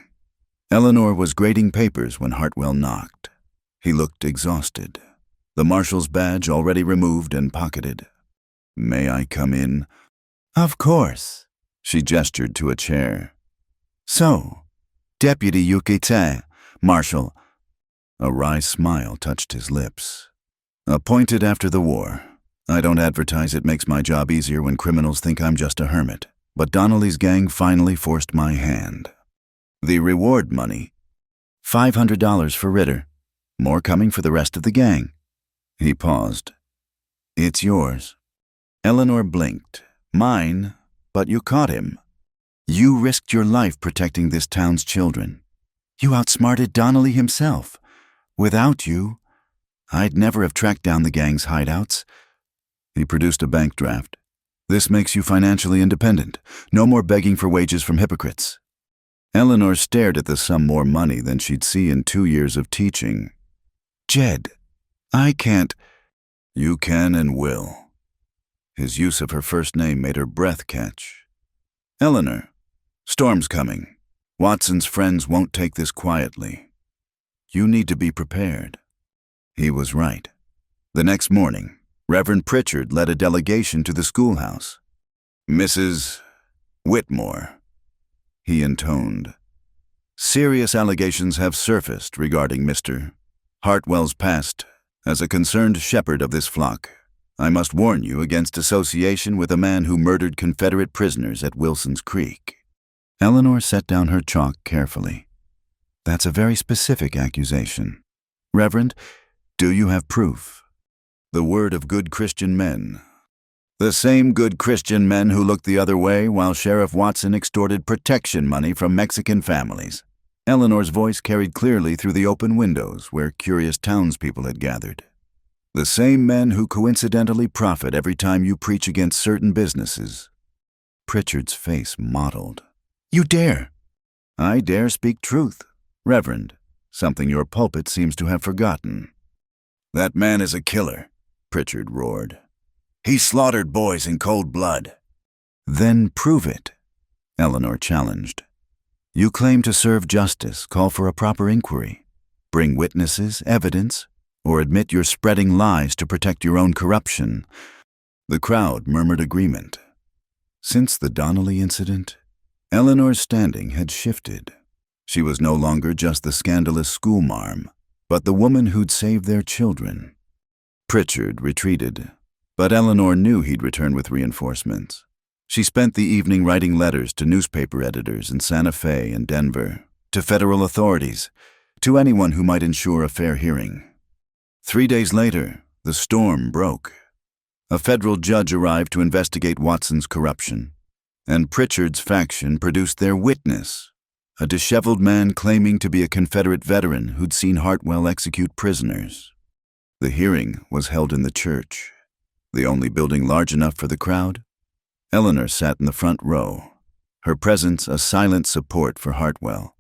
Eleanor was grading papers when Hartwell knocked. He looked exhausted, the marshal's badge already removed and pocketed. "May I come in?" "Of course." She gestured to a chair. "So, Deputy Yukite, Marshal." A wry smile touched his lips. "Appointed after the war. I don't advertise it makes my job easier when criminals think I'm just a hermit, but Donnelly's gang finally forced my hand." "The reward money?" $500 for Ritter. More coming for the rest of the gang." He paused. "It's yours." Eleanor blinked. "Mine? But you caught him. You risked your life protecting this town's children. You outsmarted Donnelly himself. Without you, I'd never have tracked down the gang's hideouts." He produced a bank draft. "This makes you financially independent. No more begging for wages from hypocrites." Eleanor stared at the sum, more money than she'd see in 2 years of teaching. "Jed, I can't." "You can and will." His use of her first name made her breath catch. "Eleanor, storm's coming. Watson's friends won't take this quietly. You need to be prepared." He was right. The next morning, Reverend Pritchard led a delegation to the schoolhouse. "Mrs. Whitmore," he intoned, "serious allegations have surfaced regarding Mr. Hartwell's past. As a concerned shepherd of this flock, I must warn you against association with a man who murdered Confederate prisoners at Wilson's Creek." Eleanor set down her chalk carefully. "That's a very specific accusation. Reverend, do you have proof?" "The word of good Christian men. The same good Christian men who looked the other way while Sheriff Watson extorted protection money from Mexican families." Eleanor's voice carried clearly through the open windows where curious townspeople had gathered. "The same men who coincidentally profit every time you preach against certain businesses." Pritchard's face mottled. "You dare?" "I dare speak truth, Reverend, something your pulpit seems to have forgotten." "That man is a killer," Pritchard roared. "He slaughtered boys in cold blood." "Then prove it," Eleanor challenged. "You claim to serve justice, call for a proper inquiry, bring witnesses, evidence, or admit you're spreading lies to protect your own corruption." The crowd murmured agreement. Since the Donnelly incident, Eleanor's standing had shifted. She was no longer just the scandalous schoolmarm, but the woman who'd saved their children. Pritchard retreated, but Eleanor knew he'd return with reinforcements. She spent the evening writing letters to newspaper editors in Santa Fe and Denver, to federal authorities, to anyone who might ensure a fair hearing. 3 days later, the storm broke. A federal judge arrived to investigate Watson's corruption, and Pritchard's faction produced their witness, a disheveled man claiming to be a Confederate veteran who'd seen Hartwell execute prisoners. The hearing was held in the church, the only building large enough for the crowd. Eleanor sat in the front row, her presence a silent support for Hartwell,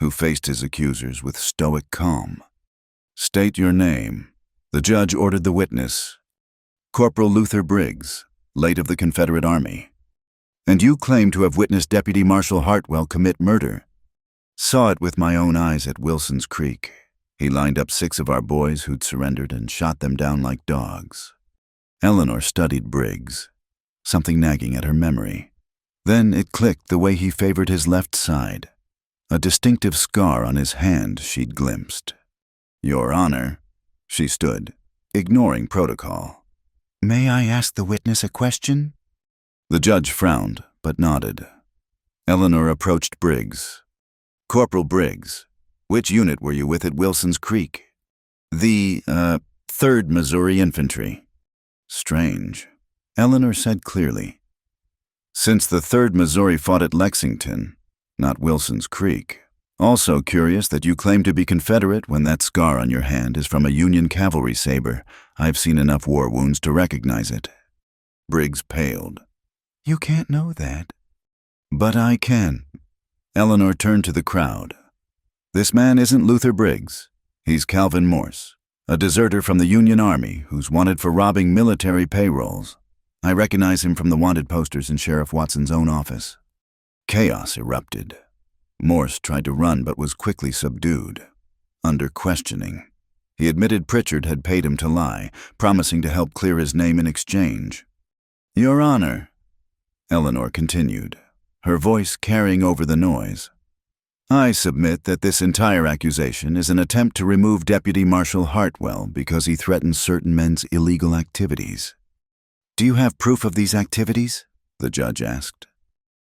who faced his accusers with stoic calm. "State your name," the judge ordered the witness. "Corporal Luther Briggs, late of the Confederate Army. And you claim to have witnessed Deputy Marshal Hartwell commit murder." "Saw it with my own eyes at Wilson's Creek. He lined up 6 of our boys who'd surrendered and shot them down like dogs." Eleanor studied Briggs, something nagging at her memory. Then it clicked the way he favored his left side, a distinctive scar on his hand she'd glimpsed. "Your Honor," she stood, ignoring protocol. "May I ask the witness a question?" The judge frowned, but nodded. Eleanor approached Briggs. "Corporal Briggs, which unit were you with at Wilson's Creek?" "The, 3rd Missouri Infantry." "Strange," Eleanor said clearly. "Since the 3rd Missouri fought at Lexington, not Wilson's Creek. Also curious that you claim to be Confederate when that scar on your hand is from a Union cavalry saber. I've seen enough war wounds to recognize it." Briggs paled. "You can't know that." "But I can." Eleanor turned to the crowd. "This man isn't Luther Briggs. He's Calvin Morse, a deserter from the Union Army who's wanted for robbing military payrolls. I recognize him from the wanted posters in Sheriff Watson's own office." Chaos erupted. Morse tried to run but was quickly subdued. Under questioning, he admitted Pritchard had paid him to lie, promising to help clear his name in exchange. "Your Honor," Eleanor continued, her voice carrying over the noise, "I submit that this entire accusation is an attempt to remove Deputy Marshal Hartwell because he threatens certain men's illegal activities." "Do you have proof of these activities?" the judge asked.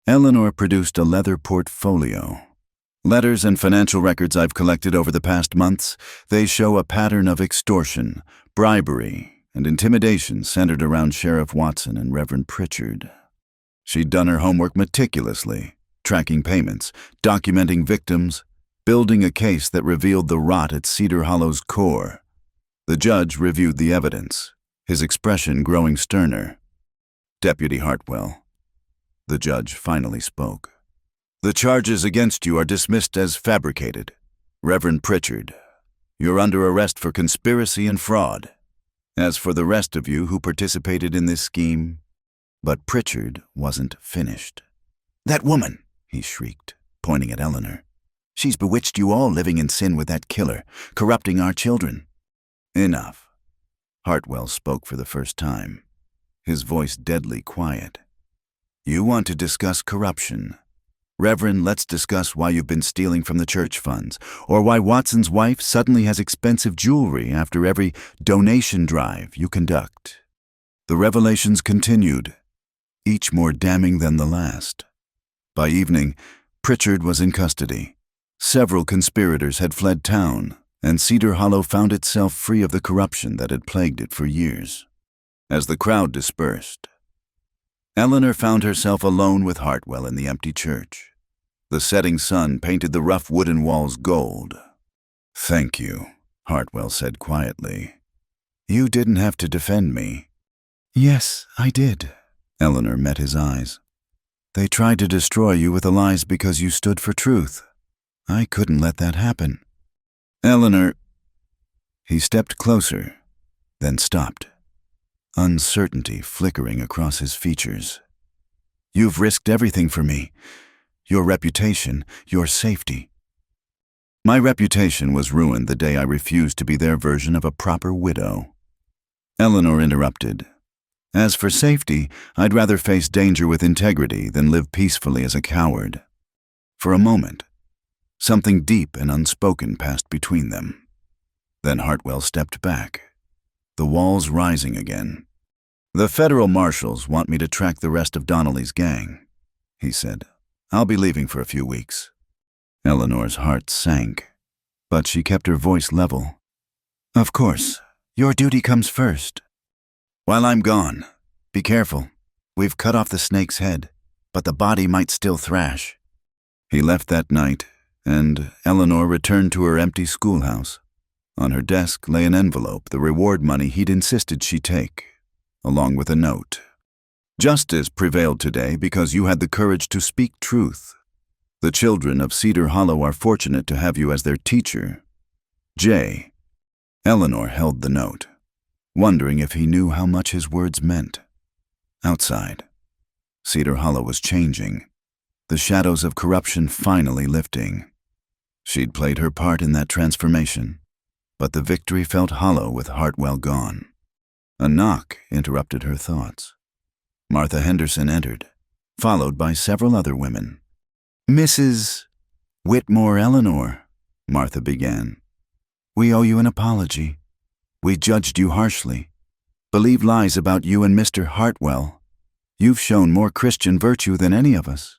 Eleanor produced a leather portfolio. "Letters and financial records I've collected over the past months. They show a pattern of extortion, bribery, and intimidation centered around Sheriff Watson and Reverend Pritchard." She'd done her homework meticulously, tracking payments, documenting victims, building a case that revealed the rot at Cedar Hollow's core. The judge reviewed the evidence, his expression growing sterner. "Deputy Hartwell," the judge finally spoke, "the charges against you are dismissed as fabricated. Reverend Pritchard, you're under arrest for conspiracy and fraud. As for the rest of you who participated in this scheme..." But Pritchard wasn't finished. "That woman," he shrieked, pointing at Eleanor. "She's bewitched you all living in sin with that killer, corrupting our children." "Enough." Hartwell spoke for the first time, his voice deadly quiet. "You want to discuss corruption. Reverend, let's discuss why you've been stealing from the church funds, or why Watson's wife suddenly has expensive jewelry after every donation drive you conduct." The revelations continued, each more damning than the last. By evening, Pritchard was in custody. Several conspirators had fled town, and Cedar Hollow found itself free of the corruption that had plagued it for years. As the crowd dispersed, Eleanor found herself alone with Hartwell in the empty church. The setting sun painted the rough wooden walls gold. "Thank you," Hartwell said quietly. "You didn't have to defend me." "Yes, I did." Eleanor met his eyes. "They tried to destroy you with the lies because you stood for truth. I couldn't let that happen." "Eleanor..." He stepped closer, then stopped, uncertainty flickering across his features. "You've risked everything for me. Your reputation, your safety." "My reputation was ruined the day I refused to be their version of a proper widow." Eleanor interrupted. "As for safety, I'd rather face danger with integrity than live peacefully as a coward." For a moment, something deep and unspoken passed between them. Then Hartwell stepped back, the walls rising again. "The federal marshals want me to track the rest of Donnelly's gang," he said. "I'll be leaving for a few weeks." Eleanor's heart sank, but she kept her voice level. "Of course, your duty comes first. While I'm gone, be careful. We've cut off the snake's head, but the body might still thrash." He left that night, and Eleanor returned to her empty schoolhouse. On her desk lay an envelope, the reward money he'd insisted she take, along with a note. "Justice prevailed today because you had the courage to speak truth. The children of Cedar Hollow are fortunate to have you as their teacher. Jay." Eleanor held the note, wondering if he knew how much his words meant. Outside, Cedar Hollow was changing, the shadows of corruption finally lifting. She'd played her part in that transformation, but the victory felt hollow with Hartwell gone. A knock interrupted her thoughts. Martha Henderson entered, followed by several other women. "Mrs. Whitmore Eleanor," Martha began. "We owe you an apology. We judged you harshly, believed lies about you and Mr. Hartwell. You've shown more Christian virtue than any of us."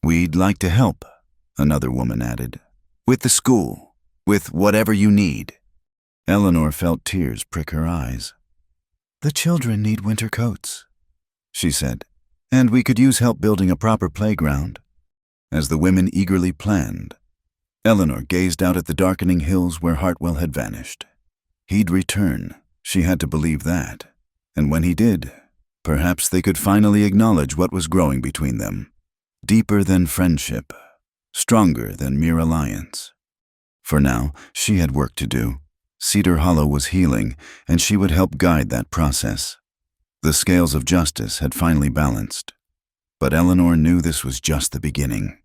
"We'd like to help," another woman added. "With the school, with whatever you need." Eleanor felt tears prick her eyes. "The children need winter coats," she said, "and we could use help building a proper playground." As the women eagerly planned, Eleanor gazed out at the darkening hills where Hartwell had vanished. He'd return, she had to believe that, and when he did, perhaps they could finally acknowledge what was growing between them, deeper than friendship, stronger than mere alliance. For now, she had work to do. Cedar Hollow was healing, and she would help guide that process. The scales of justice had finally balanced, but Eleanor knew this was just the beginning.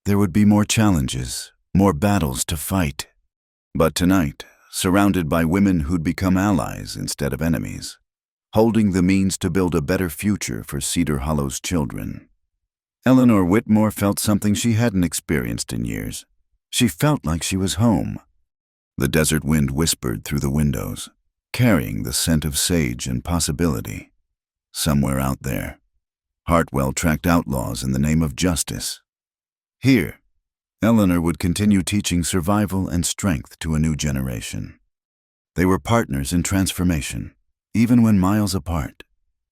There would be more challenges, more battles to fight. But tonight, surrounded by women who'd become allies instead of enemies, holding the means to build a better future for Cedar Hollow's children, Eleanor Whitmore felt something she hadn't experienced in years. She felt like she was home. The desert wind whispered through the windows, carrying the scent of sage and possibility. Somewhere out there, Hartwell tracked outlaws in the name of justice. Here, Eleanor would continue teaching survival and strength to a new generation. They were partners in transformation, even when miles apart,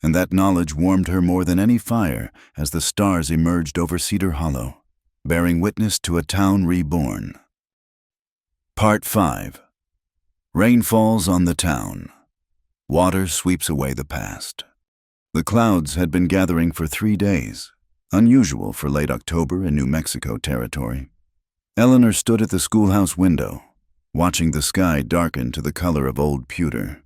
and that knowledge warmed her more than any fire as the stars emerged over Cedar Hollow, bearing witness to a town reborn. Part 5. Rain falls on the town. Water sweeps away the past. The clouds had been gathering for 3 days, unusual for late October in New Mexico territory. Eleanor stood at the schoolhouse window, watching the sky darken to the color of old pewter.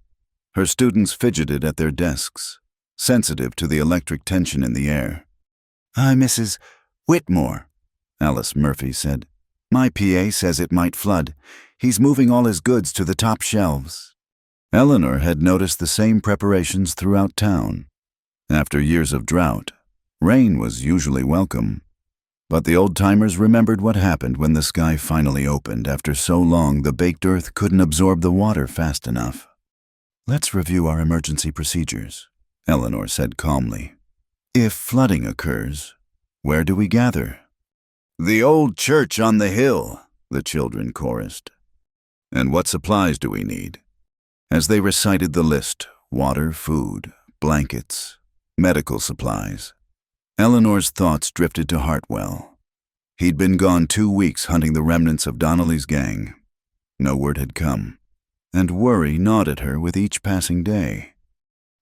Her students fidgeted at their desks, sensitive to the electric tension in the air. "Hi, Mrs. Whitmore," Alice Murphy said. "My PA says it might flood. He's moving all his goods to the top shelves." Eleanor had noticed the same preparations throughout town. After years of drought, rain was usually welcome. But the old-timers remembered what happened when the sky finally opened after so long the baked earth couldn't absorb the water fast enough. "Let's review our emergency procedures," Eleanor said calmly. "If flooding occurs, where do we gather?" "The old church on the hill," the children chorused. "And what supplies do we need?" As they recited the list, water, food, blankets, medical supplies, Eleanor's thoughts drifted to Hartwell. He'd been gone 2 weeks hunting the remnants of Donnelly's gang. No word had come, and worry gnawed at her with each passing day.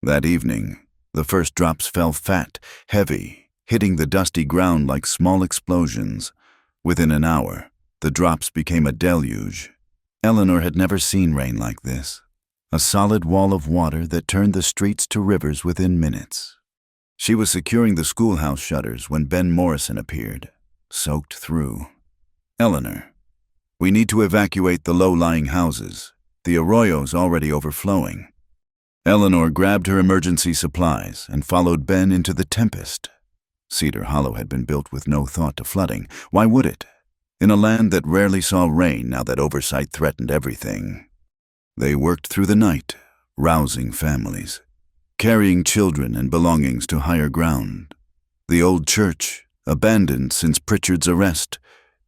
That evening, the first drops fell fat, heavy, hitting the dusty ground like small explosions. Within an hour, the drops became a deluge. Eleanor had never seen rain like this, a solid wall of water that turned the streets to rivers within minutes. She was securing the schoolhouse shutters when Ben Morrison appeared, soaked through. "Eleanor, we need to evacuate the low-lying houses. The arroyo's already overflowing." Eleanor grabbed her emergency supplies and followed Ben into the tempest. Cedar Hollow had been built with no thought to flooding. Why would it? In a land that rarely saw rain now that oversight threatened everything. They worked through the night, rousing families, carrying children and belongings to higher ground. The old church, abandoned since Pritchard's arrest,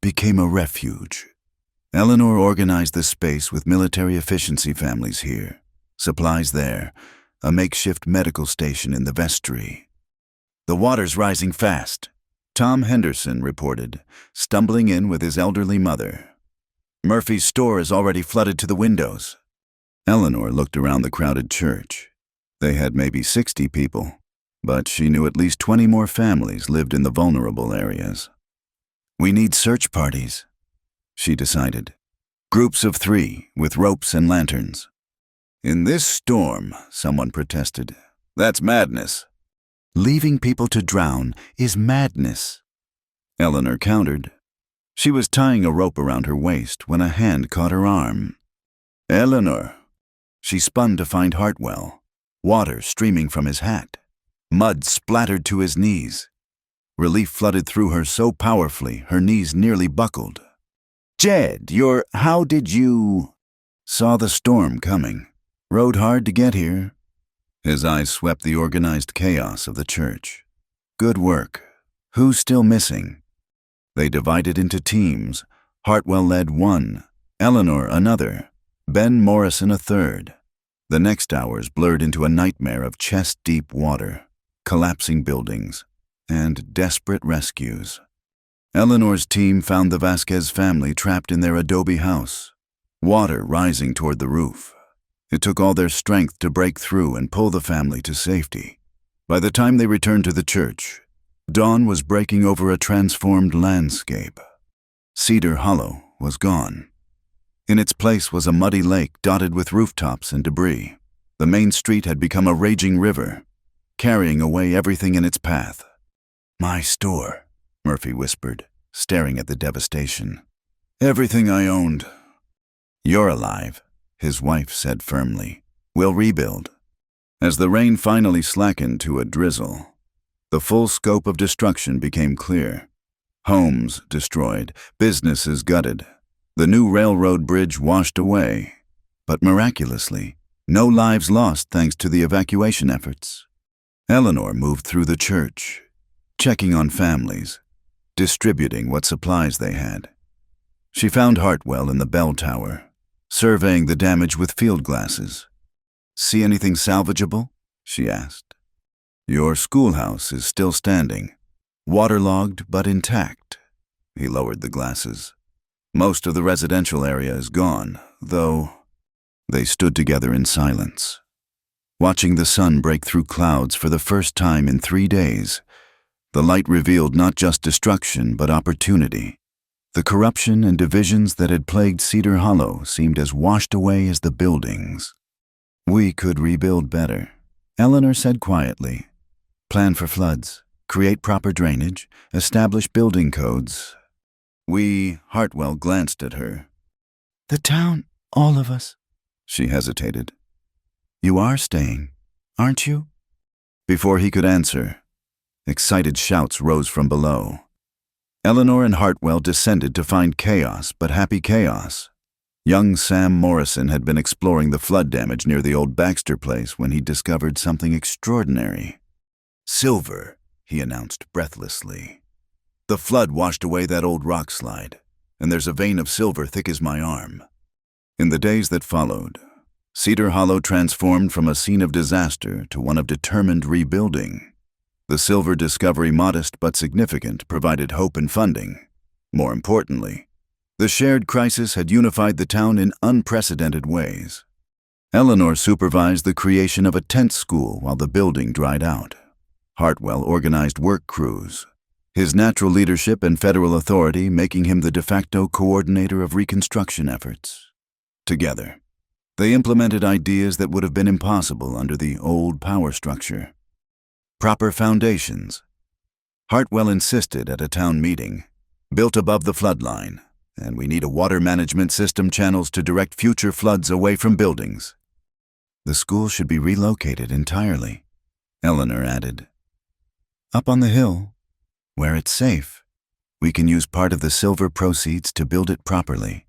became a refuge. Eleanor organized the space with military efficiency families here, supplies there, a makeshift medical station in the vestry. "The water's rising fast," Tom Henderson reported, stumbling in with his elderly mother. "Murphy's store is already flooded to the windows." Eleanor looked around the crowded church. They had maybe 60 people, but she knew at least 20 more families lived in the vulnerable areas. "We need search parties," she decided. "Groups of 3, with ropes and lanterns." "In this storm," someone protested. "That's madness." "Leaving people to drown is madness," Eleanor countered. She was tying a rope around her waist when a hand caught her arm. "Eleanor." She spun to find Hartwell, water streaming from his hat. Mud splattered to his knees. Relief flooded through her so powerfully her knees nearly buckled. "Jed, how did you—" "Saw the storm coming. Rode hard to get here." His eyes swept the organized chaos of the church. "Good work. Who's still missing?" They divided into teams. Hartwell led one, Eleanor another, Ben Morrison a third. The next hours blurred into a nightmare of chest-deep water, collapsing buildings, and desperate rescues. Eleanor's team found the Vasquez family trapped in their adobe house, water rising toward the roof. It took all their strength to break through and pull the family to safety. By the time they returned to the church, dawn was breaking over a transformed landscape. Cedar Hollow was gone. In its place was a muddy lake dotted with rooftops and debris. The main street had become a raging river, carrying away everything in its path. "My store," Murphy whispered, staring at the devastation. "Everything I owned." "You're alive," his wife said firmly. "We'll rebuild." As the rain finally slackened to a drizzle, the full scope of destruction became clear. Homes destroyed, businesses gutted, the new railroad bridge washed away. But miraculously, no lives lost thanks to the evacuation efforts. Eleanor moved through the church, checking on families, distributing what supplies they had. She found Hartwell in the bell tower, surveying the damage with field glasses. "See anything salvageable?" she asked. "Your schoolhouse is still standing, waterlogged but intact." He lowered the glasses. "Most of the residential area is gone, though." They stood together in silence, watching the sun break through clouds for the first time in 3 days. The light revealed not just destruction but opportunity. The corruption and divisions that had plagued Cedar Hollow seemed as washed away as the buildings. "We could rebuild better," Eleanor said quietly. "Plan for floods, create proper drainage, establish building codes." Hartwell glanced at her. "The town, all of us." She hesitated. "You are staying, aren't you?" Before he could answer, excited shouts rose from below. Eleanor and Hartwell descended to find chaos, but happy chaos. Young Sam Morrison had been exploring the flood damage near the old Baxter place when he discovered something extraordinary. "Silver," he announced breathlessly. "The flood washed away that old rock slide, and there's a vein of silver thick as my arm." In the days that followed, Cedar Hollow transformed from a scene of disaster to one of determined rebuilding. The silver discovery, modest but significant, provided hope and funding. More importantly, the shared crisis had unified the town in unprecedented ways. Eleanor supervised the creation of a tent school while the building dried out. Hartwell organized work crews, his natural leadership and federal authority making him the de facto coordinator of reconstruction efforts. Together, they implemented ideas that would have been impossible under the old power structure. Proper foundations. Hartwell insisted at a town meeting, built above the flood line, and we need a water management system channels to direct future floods away from buildings. "The school should be relocated entirely," Eleanor added. "Up on the hill, where it's safe. We can use part of the silver proceeds to build it properly."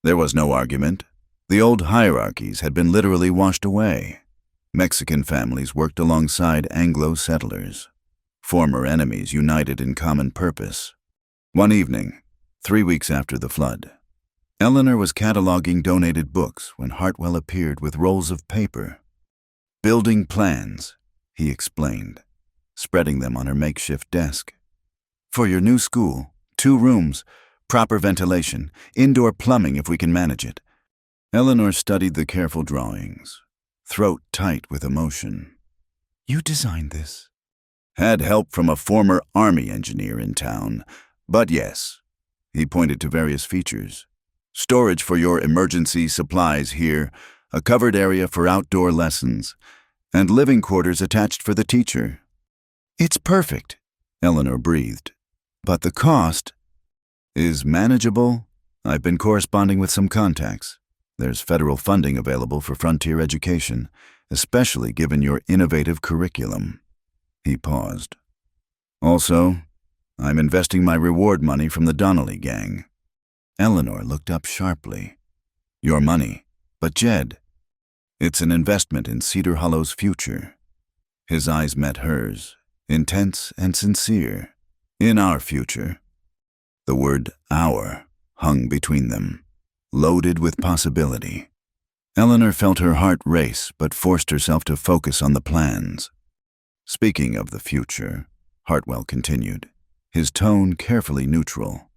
There was no argument. The old hierarchies had been literally washed away. Mexican families worked alongside Anglo settlers, former enemies united in common purpose. One evening, 3 weeks after the flood, Eleanor was cataloging donated books when Hartwell appeared with rolls of paper. "Building plans," he explained, spreading them on her makeshift desk. "For your new school, 2 rooms, proper ventilation, indoor plumbing if we can manage it." Eleanor studied the careful drawings, throat tight with emotion. "You designed this?" "Had help from a former army engineer in town, but yes." He pointed to various features. "Storage for your emergency supplies here, a covered area for outdoor lessons, and living quarters attached for the teacher." "It's perfect," Eleanor breathed. "But the cost is manageable. I've been corresponding with some contacts. There's federal funding available for frontier education, especially given your innovative curriculum." He paused. "Also, I'm investing my reward money from the Donnelly gang." Eleanor looked up sharply. "Your money? But Jed." "It's an investment in Cedar Hollow's future." His eyes met hers, intense and sincere. "In our future." The word "our" hung between them, loaded with possibility. Eleanor felt her heart race but forced herself to focus on the plans. "Speaking of the future," Hartwell continued, his tone carefully neutral,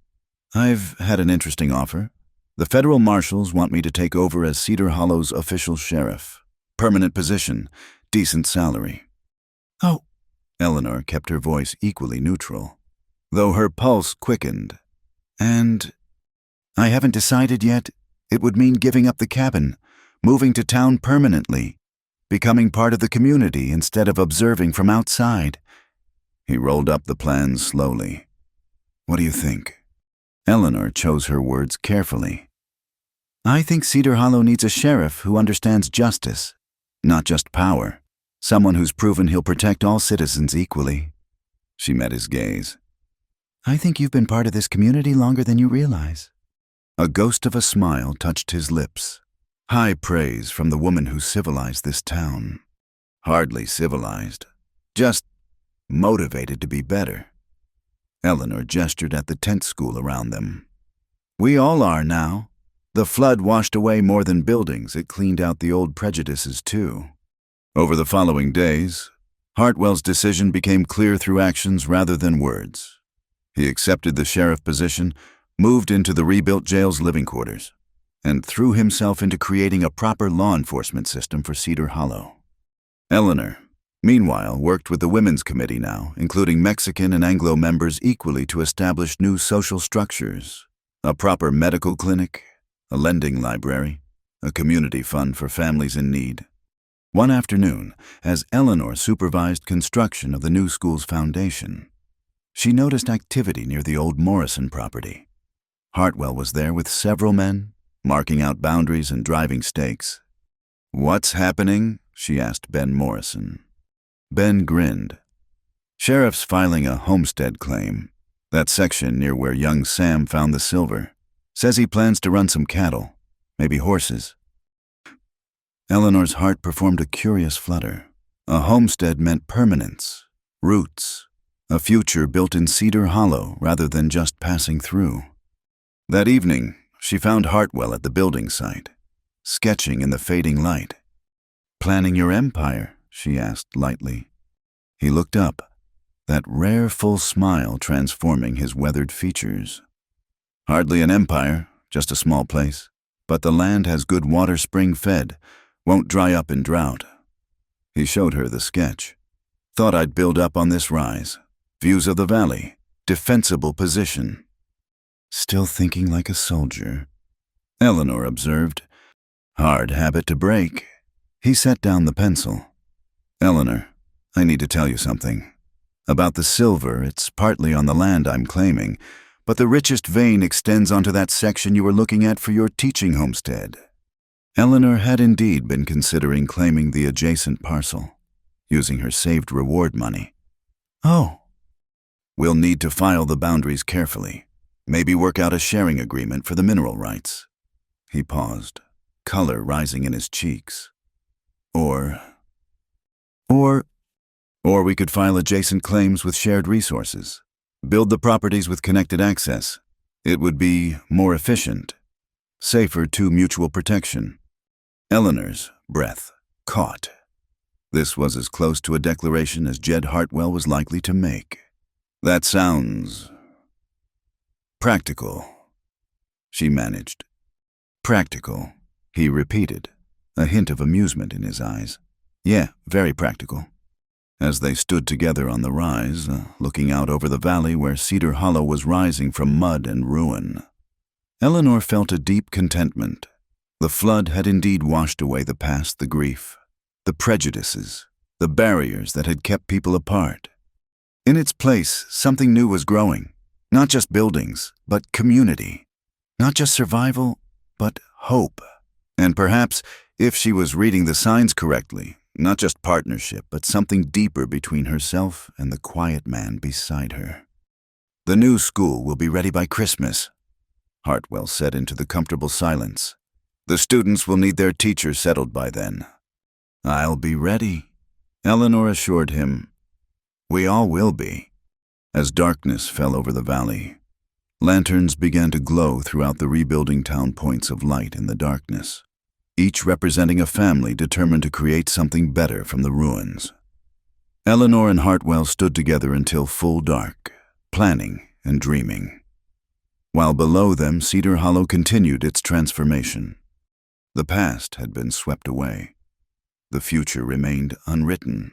"I've had an interesting offer. The federal marshals want me to take over as Cedar Hollow's official sheriff. Permanent position, decent salary." "Oh." Eleanor kept her voice equally neutral, though her pulse quickened. "And I haven't decided yet. It would mean giving up the cabin, moving to town permanently, becoming part of the community instead of observing from outside." He rolled up the plans slowly. "What do you think?" Eleanor chose her words carefully. "I think Cedar Hollow needs a sheriff who understands justice, not just power. Someone who's proven he'll protect all citizens equally." She met his gaze. "I think you've been part of this community longer than you realize." A ghost of a smile touched his lips. High praise from the woman who civilized this town. Hardly civilized, just motivated to be better. Eleanor gestured at the tent school around them. "We all are now. The flood washed away more than buildings, it cleaned out the old prejudices too." Over the following days, Hartwell's decision became clear through actions rather than words. He accepted the sheriff position, moved into the rebuilt jail's living quarters, and threw himself into creating a proper law enforcement system for Cedar Hollow. Eleanor, meanwhile, worked with the Women's Committee now, including Mexican and Anglo members equally, to establish new social structures, a proper medical clinic, a lending library, a community fund for families in need. One afternoon, as Eleanor supervised construction of the new school's foundation, she noticed activity near the old Morrison property. Hartwell was there with several men, marking out boundaries and driving stakes. "What's happening?" she asked Ben Morrison. Ben grinned. "Sheriff's filing a homestead claim, that section near where young Sam found the silver. Says he plans to run some cattle, maybe horses." Eleanor's heart performed a curious flutter. A homestead meant permanence, roots, a future built in Cedar Hollow rather than just passing through. That evening, she found Hartwell at the building site, sketching in the fading light. "Planning your empire?" she asked lightly. He looked up, that rare full smile transforming his weathered features. "Hardly an empire, just a small place. But the land has good water spring-fed, won't dry up in drought." He showed her the sketch. "Thought I'd build up on this rise. Views of the valley, defensible position." "Still thinking like a soldier," Eleanor observed. "Hard habit to break." He set down the pencil. "Eleanor, I need to tell you something. About the silver, it's partly on the land I'm claiming, but the richest vein extends onto that section you were looking at for your teaching homestead." Eleanor had indeed been considering claiming the adjacent parcel, using her saved reward money. "Oh." "We'll need to file the boundaries carefully. Maybe work out a sharing agreement for the mineral rights." He paused, color rising in his cheeks. "Or Or, or we could file adjacent claims with shared resources. Build the properties with connected access. It would be more efficient, safer to mutual protection. Eleanor's breath caught. This was as close to a declaration as Jed Hartwell was likely to make. That sounds practical, she managed. Practical, he repeated, a hint of amusement in his eyes. Yeah, very practical. As they stood together on the rise, looking out over the valley where Cedar Hollow was rising from mud and ruin, Eleanor felt a deep contentment. The flood had indeed washed away the past, the grief, the prejudices, the barriers that had kept people apart. In its place, something new was growing. Not just buildings, but community. Not just survival, but hope. And perhaps, if she was reading the signs correctly, not just partnership, but something deeper between herself and the quiet man beside her. The new school will be ready by Christmas, Hartwell said into the comfortable silence. The students will need their teacher settled by then. I'll be ready, Eleanor assured him. We all will be. As darkness fell over the valley, lanterns began to glow throughout the rebuilding town, points of light in the darkness, each representing a family determined to create something better from the ruins. Eleanor and Hartwell stood together until full dark, planning and dreaming. While below them, Cedar Hollow continued its transformation. The past had been swept away. The future remained unwritten.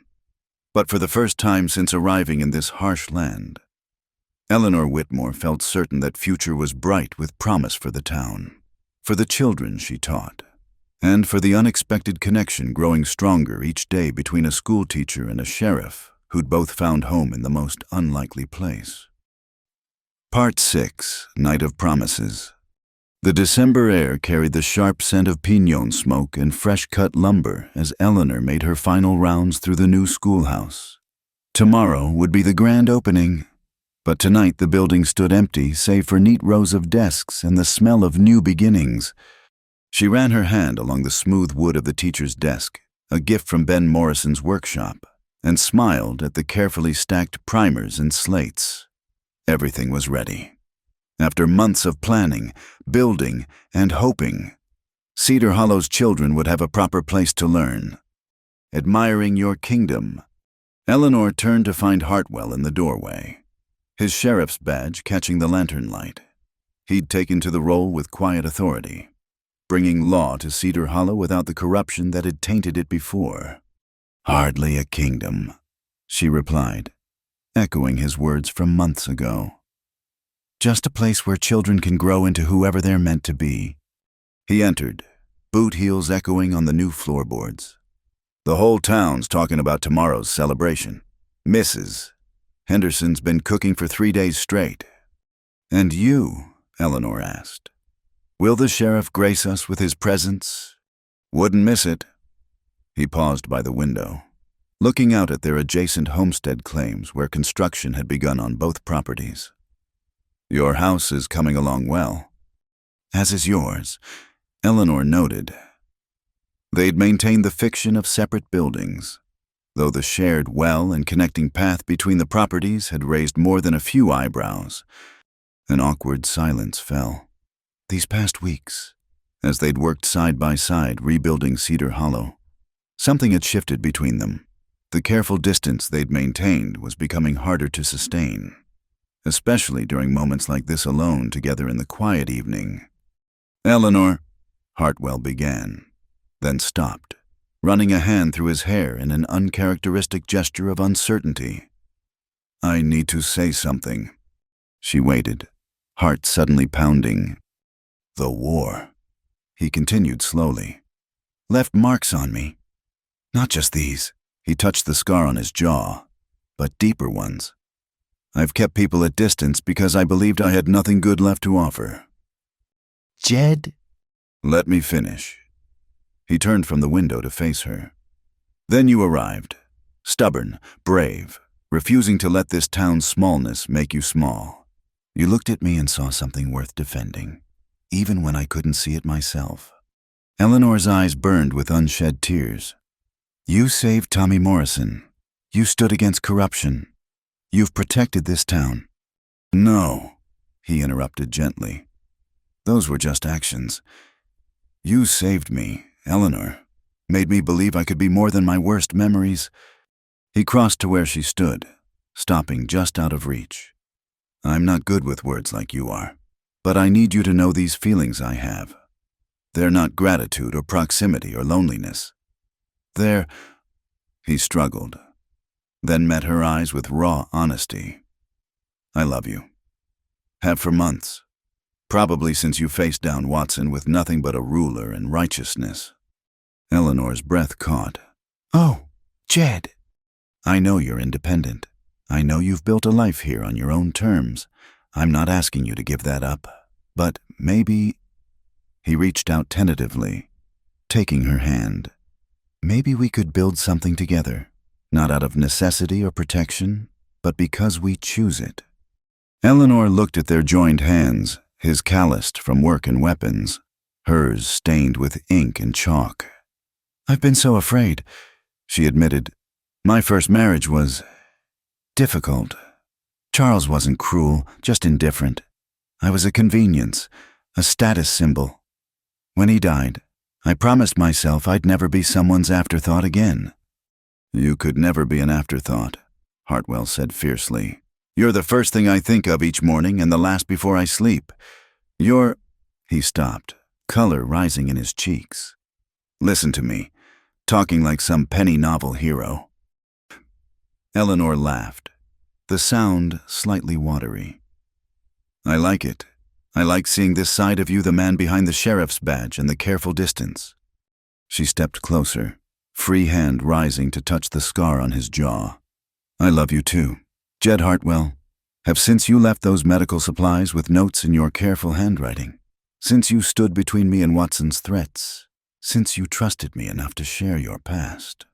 But for the first time since arriving in this harsh land, Eleanor Whitmore felt certain that future was bright with promise for the town, for the children she taught, and for the unexpected connection growing stronger each day between a schoolteacher and a sheriff who'd both found home in the most unlikely place. Part 6, Night of Promises. The December air carried the sharp scent of piñon smoke and fresh-cut lumber as Eleanor made her final rounds through the new schoolhouse. Tomorrow would be the grand opening, but tonight the building stood empty save for neat rows of desks and the smell of new beginnings. She ran her hand along the smooth wood of the teacher's desk, a gift from Ben Morrison's workshop, and smiled at the carefully stacked primers and slates. Everything was ready. After months of planning, building, and hoping, Cedar Hollow's children would have a proper place to learn. Admiring your kingdom, Eleanor turned to find Hartwell in the doorway, his sheriff's badge catching the lantern light. He'd taken to the role with quiet authority, bringing law to Cedar Hollow without the corruption that had tainted it before. Hardly a kingdom, she replied, echoing his words from months ago. Just a place where children can grow into whoever they're meant to be. He entered, boot heels echoing on the new floorboards. The whole town's talking about tomorrow's celebration. Mrs. Henderson's been cooking for 3 days straight. And you, Eleanor asked, will the sheriff grace us with his presence? Wouldn't miss it. He paused by the window, looking out at their adjacent homestead claims where construction had begun on both properties. Your house is coming along well. As is yours, Eleanor noted. They'd maintained the fiction of separate buildings, though the shared well and connecting path between the properties had raised more than a few eyebrows. An awkward silence fell. These past weeks, as they'd worked side by side rebuilding Cedar Hollow, something had shifted between them. The careful distance they'd maintained was becoming harder to sustain, especially during moments like this alone together in the quiet evening. Eleanor, Hartwell began, then stopped, running a hand through his hair in an uncharacteristic gesture of uncertainty. I need to say something. She waited, heart suddenly pounding. The war, he continued slowly, left marks on me. Not just these. He touched the scar on his jaw, but deeper ones. I've kept people at distance because I believed I had nothing good left to offer. Jed? Let me finish. He turned from the window to face her. Then you arrived, stubborn, brave, refusing to let this town's smallness make you small. You looked at me and saw something worth defending, even when I couldn't see it myself. Eleanor's eyes burned with unshed tears. You saved Tommy Morrison. You stood against corruption. You've protected this town. No, he interrupted gently. Those were just actions. You saved me, Eleanor. Made me believe I could be more than my worst memories. He crossed to where she stood, stopping just out of reach. I'm not good with words like you are, but I need you to know these feelings I have. They're not gratitude or proximity or loneliness. He struggled, then met her eyes with raw honesty. I love you. Have for months. Probably since you faced down Watson with nothing but a ruler and righteousness. Eleanor's breath caught. Oh, Jed. I know you're independent. I know you've built a life here on your own terms. I'm not asking you to give that up. But maybe... He reached out tentatively, taking her hand. Maybe we could build something together, not out of necessity or protection, but because we choose it. Eleanor looked at their joined hands, his calloused from work and weapons, hers stained with ink and chalk. I've been so afraid, she admitted. My first marriage was difficult. Charles wasn't cruel, just indifferent. I was a convenience, a status symbol. When he died, I promised myself I'd never be someone's afterthought again. You could never be an afterthought, Hartwell said fiercely. You're the first thing I think of each morning and the last before I sleep. He stopped, color rising in his cheeks. Listen to me, talking like some penny novel hero. Eleanor laughed, the sound slightly watery. I like it. I like seeing this side of you, the man behind the sheriff's badge and the careful distance. She stepped closer, free hand rising to touch the scar on his jaw. I love you too, Jed Hartwell. Have since you left those medical supplies with notes in your careful handwriting, since you stood between me and Watson's threats, since you trusted me enough to share your past.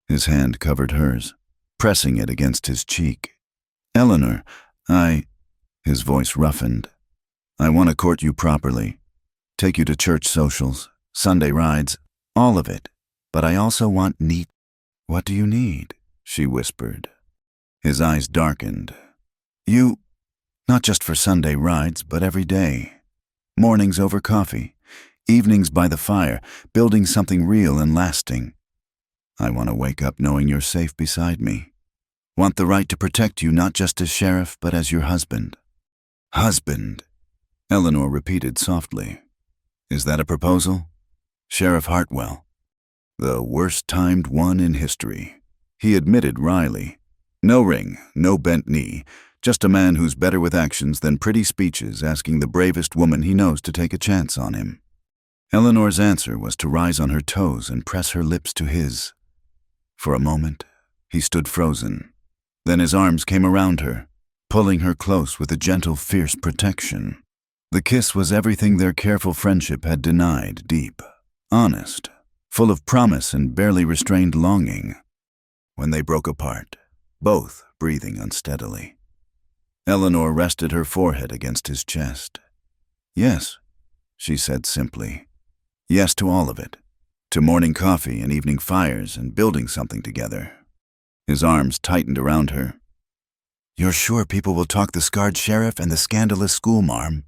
His hand covered hers, pressing it against his cheek. Eleanor, his voice roughened. I want to court you properly, take you to church socials, Sunday rides, all of it, but I also want neat. What do you need? She whispered. His eyes darkened. You, not just for Sunday rides, but every day. Mornings over coffee, evenings by the fire, building something real and lasting. I want to wake up knowing you're safe beside me. Want the right to protect you not just as sheriff, but as your husband. Husband, Eleanor repeated softly. Is that a proposal? Sheriff Hartwell. The worst-timed one in history, he admitted wryly. No ring, no bent knee, just a man who's better with actions than pretty speeches asking the bravest woman he knows to take a chance on him. Eleanor's answer was to rise on her toes and press her lips to his. For a moment, he stood frozen. Then his arms came around her, pulling her close with a gentle, fierce protection. The kiss was everything their careful friendship had denied, deep, honest, full of promise and barely restrained longing. When they broke apart, both breathing unsteadily, Eleanor rested her forehead against his chest. Yes, she said simply. Yes to all of it. To morning coffee and evening fires and building something together. His arms tightened around her. You're sure people will talk the scarred sheriff and the scandalous schoolmarm?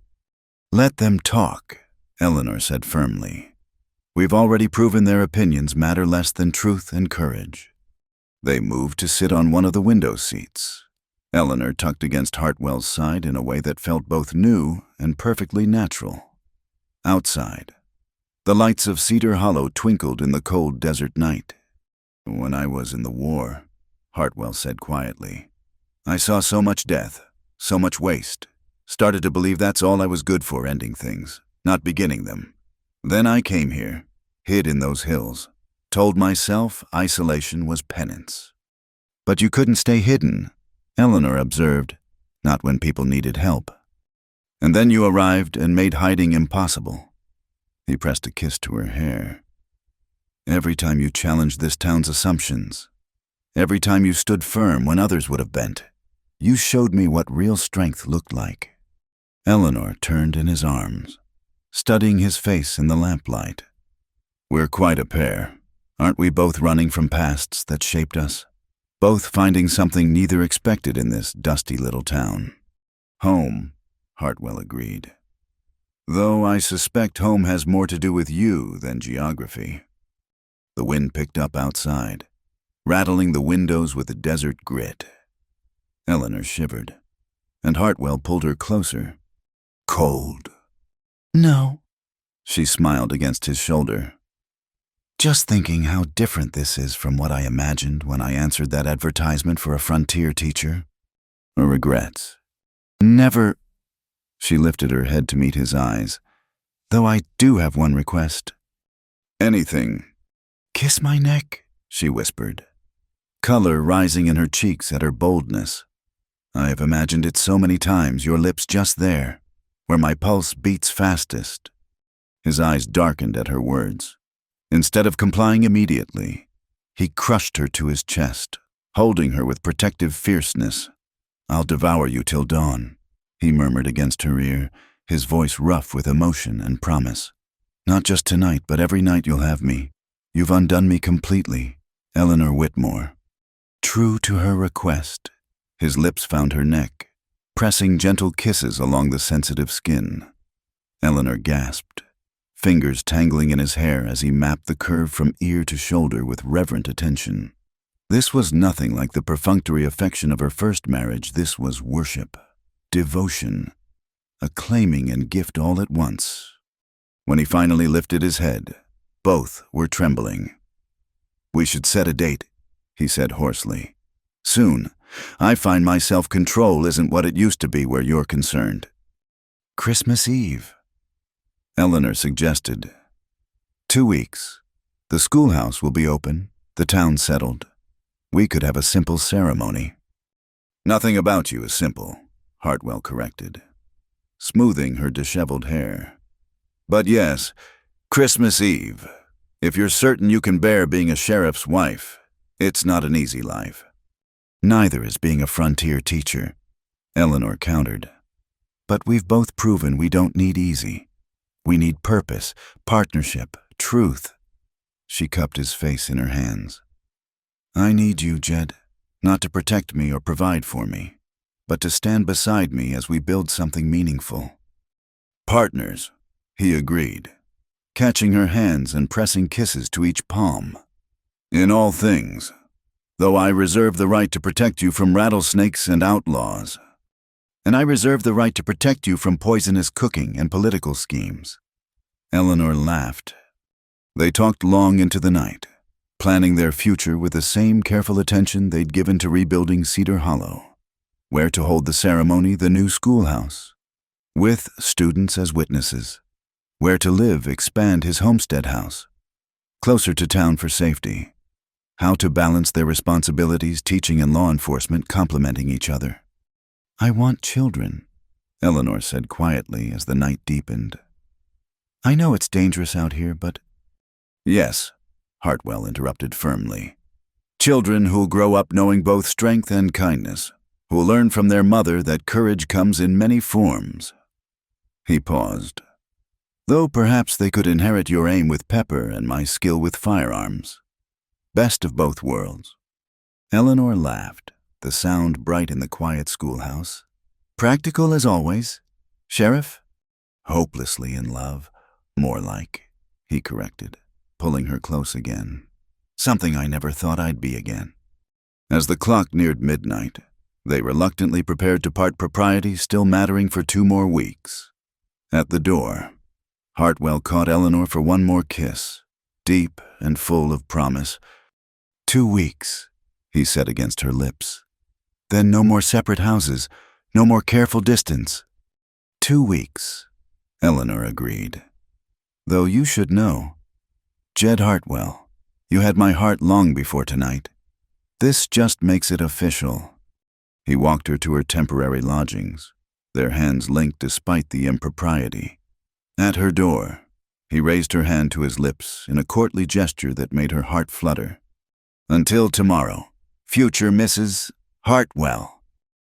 Let them talk, Eleanor said firmly. We've already proven their opinions matter less than truth and courage. They moved to sit on one of the window seats. Eleanor tucked against Hartwell's side in a way that felt both new and perfectly natural. Outside, the lights of Cedar Hollow twinkled in the cold desert night. When I was in the war, Hartwell said quietly, I saw so much death, so much waste. Started to believe that's all I was good for, ending things, not beginning them. Then I came here, hid in those hills, told myself isolation was penance. But you couldn't stay hidden, Eleanor observed, not when people needed help. And then you arrived and made hiding impossible. He pressed a kiss to her hair. Every time you challenged this town's assumptions, every time you stood firm when others would have bent, you showed me what real strength looked like. Eleanor turned in his arms, studying his face in the lamplight. We're quite a pair, Aren't we both running from pasts that shaped us? Both finding something neither expected in this dusty little town. Home, Hartwell agreed. Though I suspect home has more to do with you than geography. The wind picked up outside, rattling the windows with a desert grit. Eleanor shivered, and Hartwell pulled her closer. Cold. No. She smiled against his shoulder. Just thinking how different this is from what I imagined when I answered that advertisement for a frontier teacher. Or regrets. Never. She lifted her head to meet his eyes. Though I do have one request. Anything. Kiss my neck, she whispered, color rising in her cheeks at her boldness. I have imagined it so many times, your lips just there, where my pulse beats fastest. His eyes darkened at her words. Instead of complying immediately, he crushed her to his chest, holding her with protective fierceness. I'll devour you till dawn, he murmured against her ear, his voice rough with emotion and promise. Not just tonight, but every night you'll have me. You've undone me completely, Eleanor Whitmore. True to her request, his lips found her neck, pressing gentle kisses along the sensitive skin. Eleanor gasped, fingers tangling in his hair as he mapped the curve from ear to shoulder with reverent attention. This was nothing like the perfunctory affection of her first marriage. This was worship, devotion, a claiming and gift all at once. When he finally lifted his head, both were trembling. We should set a date, he said hoarsely. Soon. I find my self-control isn't what it used to be where you're concerned. Christmas Eve, Eleanor suggested. 2 weeks. The schoolhouse will be open, the town settled. We could have a simple ceremony. Nothing about you is simple, Hartwell corrected, smoothing her disheveled hair. But yes, Christmas Eve. If you're certain you can bear being a sheriff's wife, it's not an easy life. Neither is being a frontier teacher, Eleanor countered. But we've both proven we don't need easy. We need purpose, partnership, truth. She cupped his face in her hands. I need you, Jed, not to protect me or provide for me, but to stand beside me as we build something meaningful. Partners, he agreed, catching her hands and pressing kisses to each palm. In all things, though I reserve the right to protect you from rattlesnakes and outlaws. And I reserve the right to protect you from poisonous cooking and political schemes. Eleanor laughed. They talked long into the night, planning their future with the same careful attention they'd given to rebuilding Cedar Hollow. Where to hold the ceremony, the new schoolhouse, with students as witnesses. Where to live, expand his homestead house, closer to town for safety. How to balance their responsibilities, teaching and law enforcement, complementing each other. I want children, Eleanor said quietly as the night deepened. I know it's dangerous out here, but... Yes, Hartwell interrupted firmly. Children who'll grow up knowing both strength and kindness, who'll learn from their mother that courage comes in many forms. He paused. Though perhaps they could inherit your aim with pepper and my skill with firearms. Best of both worlds. Eleanor laughed, the sound bright in the quiet schoolhouse. Practical as always, Sheriff? Hopelessly in love, more like, he corrected, pulling her close again. Something I never thought I'd be again. As the clock neared midnight, they reluctantly prepared to part, propriety still mattering for 2 more weeks. At the door, Hartwell caught Eleanor for one more kiss, deep and full of promise. 2 weeks, he said against her lips. Then no more separate houses, no more careful distance. 2 weeks, Eleanor agreed. Though you should know, Jed Hartwell, you had my heart long before tonight. This just makes it official. He walked her to her temporary lodgings, their hands linked despite the impropriety. At her door, he raised her hand to his lips in a courtly gesture that made her heart flutter. Until tomorrow, future Mrs. Hartwell.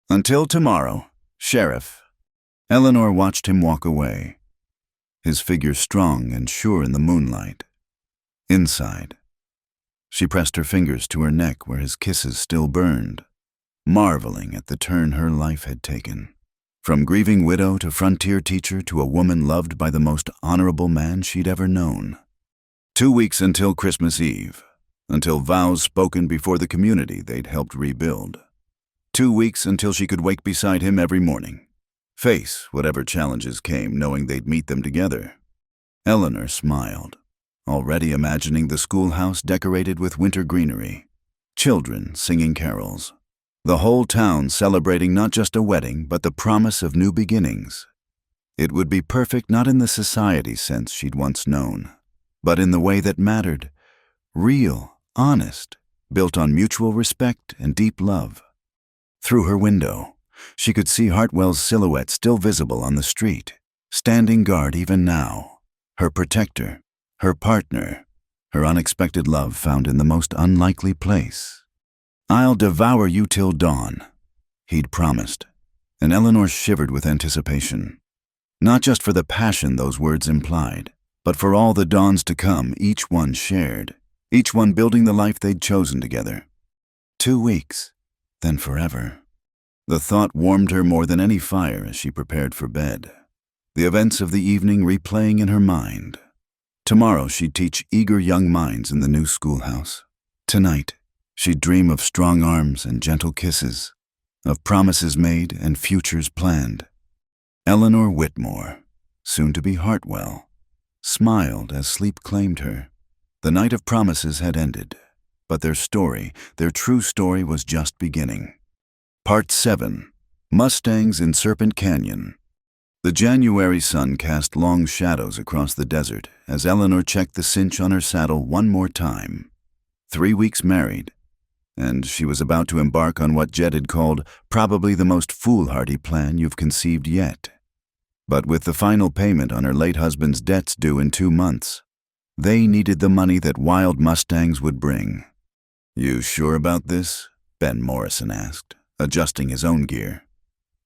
Until tomorrow, Sheriff. Eleanor watched him walk away, his figure strong and sure in the moonlight. Inside, She pressed her fingers to her neck where his kisses still burned, marveling at the turn her life had taken. From grieving widow to frontier teacher to a woman loved by the most honorable man she'd ever known. 2 weeks until Christmas Eve, until vows spoken before the community they'd helped rebuild. 2 weeks until she could wake beside him every morning, face whatever challenges came knowing they'd meet them together. Eleanor smiled, already imagining the schoolhouse decorated with winter greenery, children singing carols, the whole town celebrating not just a wedding but the promise of new beginnings. It would be perfect not in the society sense she'd once known, but in the way that mattered, real, honest, built on mutual respect and deep love. Through her window, she could see Hartwell's silhouette still visible on the street, standing guard even now, her protector, her partner, her unexpected love found in the most unlikely place. "I'll devour you till dawn," he'd promised, and Eleanor shivered with anticipation. Not just for the passion those words implied, but for all the dawns to come each one shared, each one building the life they'd chosen together. 2 weeks, then forever. The thought warmed her more than any fire as she prepared for bed, the events of the evening replaying in her mind. Tomorrow she'd teach eager young minds in the new schoolhouse. Tonight, she'd dream of strong arms and gentle kisses, of promises made and futures planned. Eleanor Whitmore, soon to be Hartwell, smiled as sleep claimed her. The night of promises had ended, but their story, their true story, was just beginning. Part 7. Mustangs in Serpent Canyon. The January sun cast long shadows across the desert as Eleanor checked the cinch on her saddle one more time. 3 weeks married, and she was about to embark on what Jed had called probably the most foolhardy plan you've conceived yet. But with the final payment on her late husband's debts due in 2 months, they needed the money that wild mustangs would bring. "You sure about this?" Ben Morrison asked, adjusting his own gear.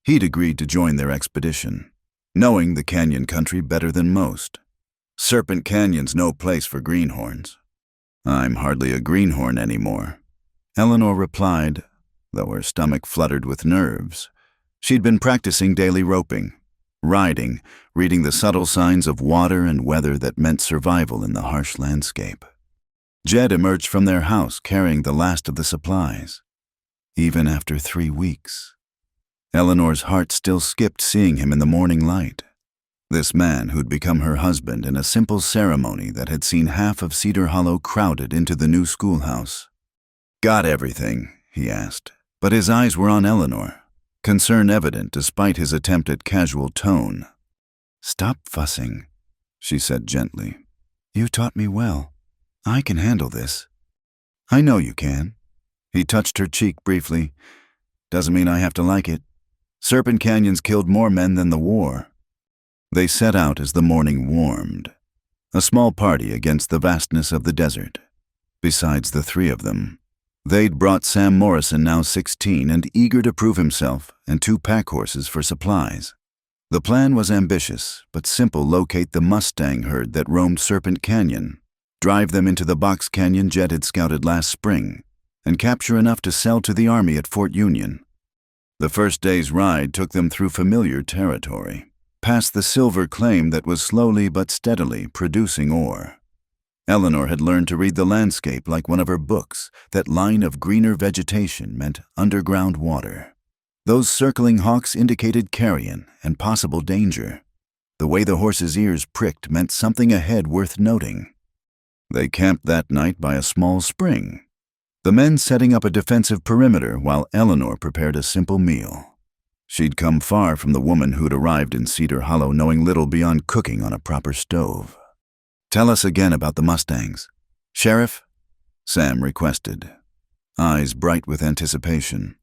He'd agreed to join their expedition, knowing the canyon country better than most. Serpent Canyon's no place for greenhorns. "I'm hardly a greenhorn anymore," Eleanor replied, though her stomach fluttered with nerves. She'd been practicing daily roping, riding, reading the subtle signs of water and weather that meant survival in the harsh landscape. Jed emerged from their house carrying the last of the supplies. Even after 3 weeks, Eleanor's heart still skipped seeing him in the morning light. This man who'd become her husband in a simple ceremony that had seen half of Cedar Hollow crowded into the new schoolhouse. "Got everything?" he asked, but his eyes were on Eleanor, concern evident despite his attempt at casual tone. "Stop fussing," she said gently. "You taught me well. I can handle this." "I know you can." He touched her cheek briefly. "Doesn't mean I have to like it. Serpent Canyon's killed more men than the war." They set out as the morning warmed, a small party against the vastness of the desert. Besides the 3 of them, they'd brought Sam Morrison, now 16 and eager to prove himself, and 2 pack horses for supplies. The plan was ambitious, but simple: locate the Mustang herd that roamed Serpent Canyon, drive them into the box canyon Jed had scouted last spring, and capture enough to sell to the Army at Fort Union. The first day's ride took them through familiar territory, past the silver claim that was slowly but steadily producing ore. Eleanor had learned to read the landscape like one of her books. That line of greener vegetation meant underground water. Those circling hawks indicated carrion and possible danger. The way the horses' ears pricked meant something ahead worth noting. They camped that night by a small spring, the men setting up a defensive perimeter while Eleanor prepared a simple meal. She'd come far from the woman who'd arrived in Cedar Hollow knowing little beyond cooking on a proper stove. "Tell us again about the Mustangs, Sheriff," Sam requested, eyes bright with anticipation.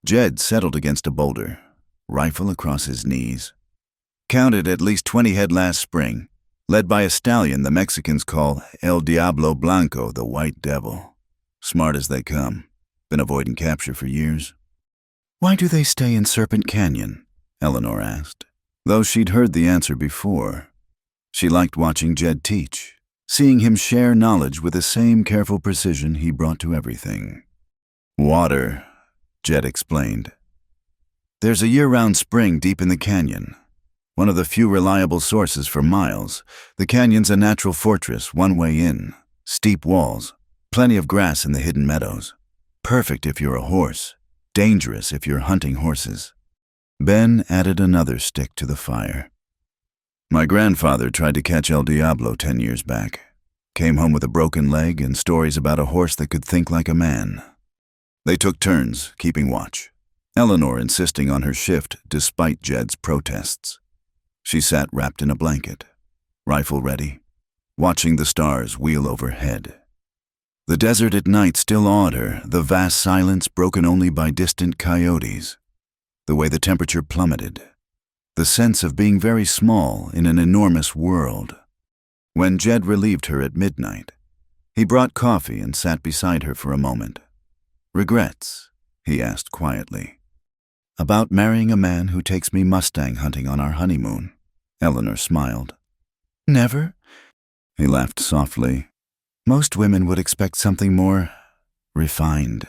Jed settled against a boulder, rifle across his knees. "Counted at least 20 head last spring, led by a stallion the Mexicans call El Diablo Blanco, the White Devil. Smart as they come. Been avoiding capture for years." "Why do they stay in Serpent Canyon?" Eleanor asked, though she'd heard the answer before. She liked watching Jed teach, seeing him share knowledge with the same careful precision he brought to everything. Water, Jed explained. There's a year-round spring deep in the canyon. One of the few reliable sources for miles. The canyon's a natural fortress, one way in. Steep walls, plenty of grass in the hidden meadows. Perfect if you're a horse, dangerous if you're hunting horses. Ben added another stick to the fire. My grandfather tried to catch El Diablo 10 years back. Came home with a broken leg and stories about a horse that could think like a man. They took turns, keeping watch. Eleanor insisting on her shift despite Jed's protests. She sat wrapped in a blanket, rifle ready, watching the stars wheel overhead. The desert at night still awed her, the vast silence broken only by distant coyotes. The way the temperature plummeted. The sense of being very small in an enormous world. When Jed relieved her at midnight, he brought coffee and sat beside her for a moment. Regrets? He asked quietly. About marrying a man who takes me Mustang hunting on our honeymoon. Eleanor smiled. Never? He laughed softly. Most women would expect something more refined.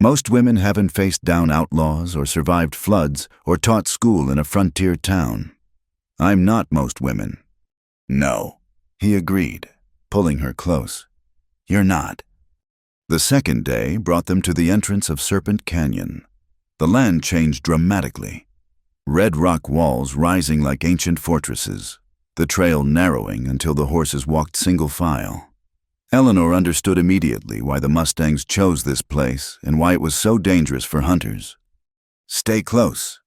Most women haven't faced down outlaws or survived floods or taught school in a frontier town. I'm not most women. No, he agreed, pulling her close. You're not. The second day brought them to the entrance of Serpent Canyon. The land changed dramatically. Red rock walls rising like ancient fortresses, the trail narrowing until the horses walked single file. Eleanor understood immediately why the Mustangs chose this place and why it was so dangerous for hunters. Stay close,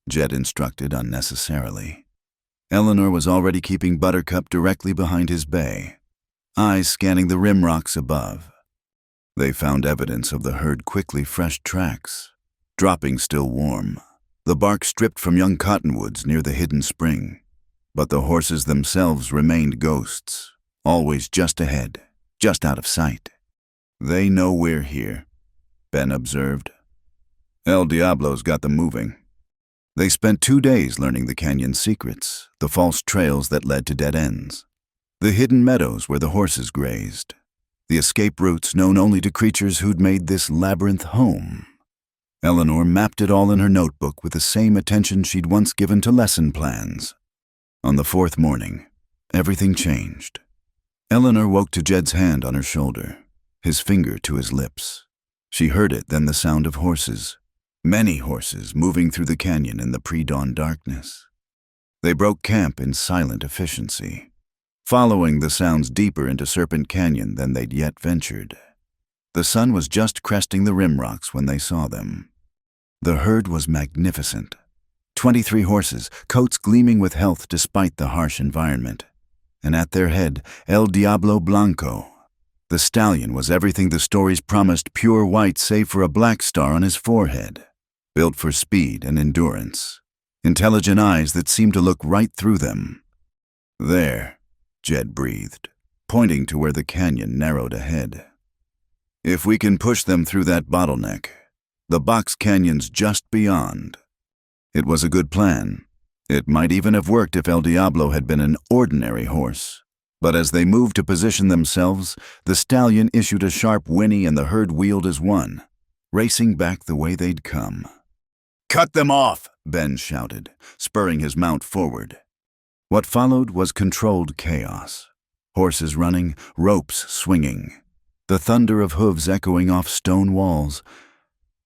Jed instructed unnecessarily. Eleanor was already keeping Buttercup directly behind his bay, eyes scanning the rim rocks above. They found evidence of the herd quickly fresh tracks, dropping still warm, the bark stripped from young cottonwoods near the hidden spring. But the horses themselves remained ghosts, always just ahead. Just out of sight. They know we're here, Ben observed. El Diablo's got them moving. They spent 2 days learning the canyon's secrets, the false trails that led to dead ends, the hidden meadows where the horses grazed, the escape routes known only to creatures who'd made this labyrinth home. Eleanor mapped it all in her notebook with the same attention she'd once given to lesson plans. On the 4th morning, everything changed. Eleanor woke to Jed's hand on her shoulder, his finger to his lips. She heard it, then the sound of horses, many horses moving through the canyon in the pre-dawn darkness. They broke camp in silent efficiency, following the sounds deeper into Serpent Canyon than they'd yet ventured. The sun was just cresting the rim rocks when they saw them. The herd was magnificent. 23 horses, coats gleaming with health despite the harsh environment. And at their head, El Diablo Blanco. The stallion was everything the stories promised, pure white save for a black star on his forehead. Built for speed and endurance. Intelligent eyes that seemed to look right through them. There, Jed breathed, pointing to where the canyon narrowed ahead. If we can push them through that bottleneck, the box canyon's just beyond. It was a good plan. It might even have worked if El Diablo had been an ordinary horse. But as they moved to position themselves, the stallion issued a sharp whinny and the herd wheeled as one, racing back the way they'd come. "Cut them off!" Ben shouted, spurring his mount forward. What followed was controlled chaos. Horses running, ropes swinging, the thunder of hooves echoing off stone walls.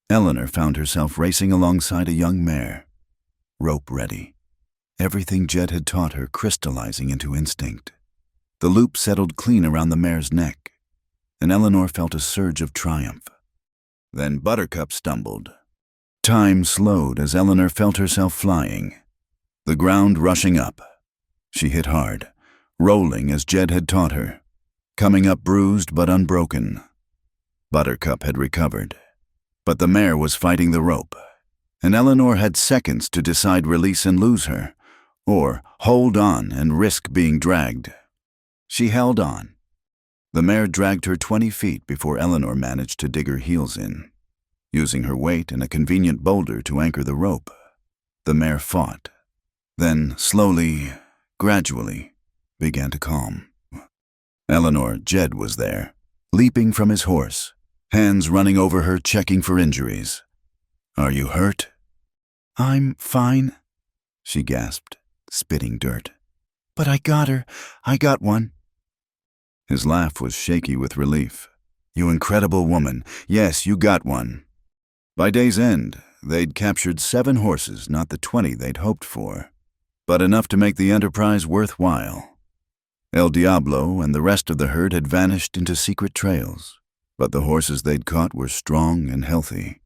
Eleanor found herself racing alongside a young mare, rope ready. Everything Jed had taught her crystallizing into instinct. The loop settled clean around the mare's neck, and Eleanor felt a surge of triumph. Then Buttercup stumbled. Time slowed as Eleanor felt herself flying, the ground rushing up. She hit hard, rolling as Jed had taught her, coming up bruised but unbroken. Buttercup had recovered, but the mare was fighting the rope, and Eleanor had seconds to decide release and lose her, or hold on and risk being dragged. She held on. The mare dragged her 20 feet before Eleanor managed to dig her heels in, using her weight and a convenient boulder to anchor the rope. The mare fought, then slowly, gradually, began to calm. Eleanor, Jed was there, leaping from his horse, hands running over her, checking for injuries. "Are you hurt?" "I'm fine," she gasped, spitting dirt. "But I got her. I got one." His laugh was shaky with relief. "You incredible woman. Yes, you got one." By day's end, they'd captured 7 horses, not the 20 they'd hoped for, but enough to make the enterprise worthwhile. El Diablo and the rest of the herd had vanished into secret trails, but the horses they'd caught were strong and healthy.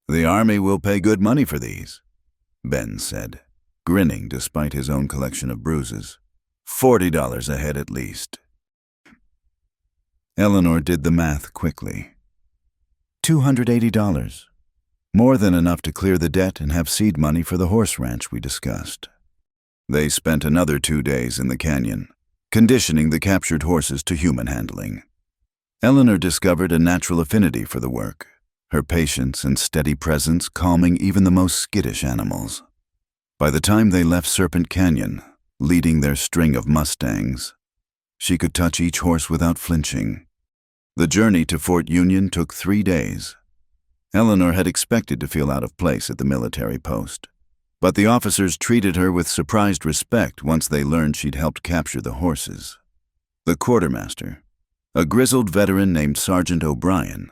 "The army will pay good money for these," Ben said, grinning despite his own collection of bruises. $40 a head at least. Eleanor did the math quickly. $280. More than enough to clear the debt and have seed money for the horse ranch we discussed. They spent another 2 days in the canyon, conditioning the captured horses to human handling. Eleanor discovered a natural affinity for the work, her patience and steady presence calming even the most skittish animals. By the time they left Serpent Canyon, leading their string of mustangs, she could touch each horse without flinching. The journey to Fort Union took 3 days. Eleanor had expected to feel out of place at the military post, but the officers treated her with surprised respect once they learned she'd helped capture the horses. The quartermaster, a grizzled veteran named Sergeant O'Brien,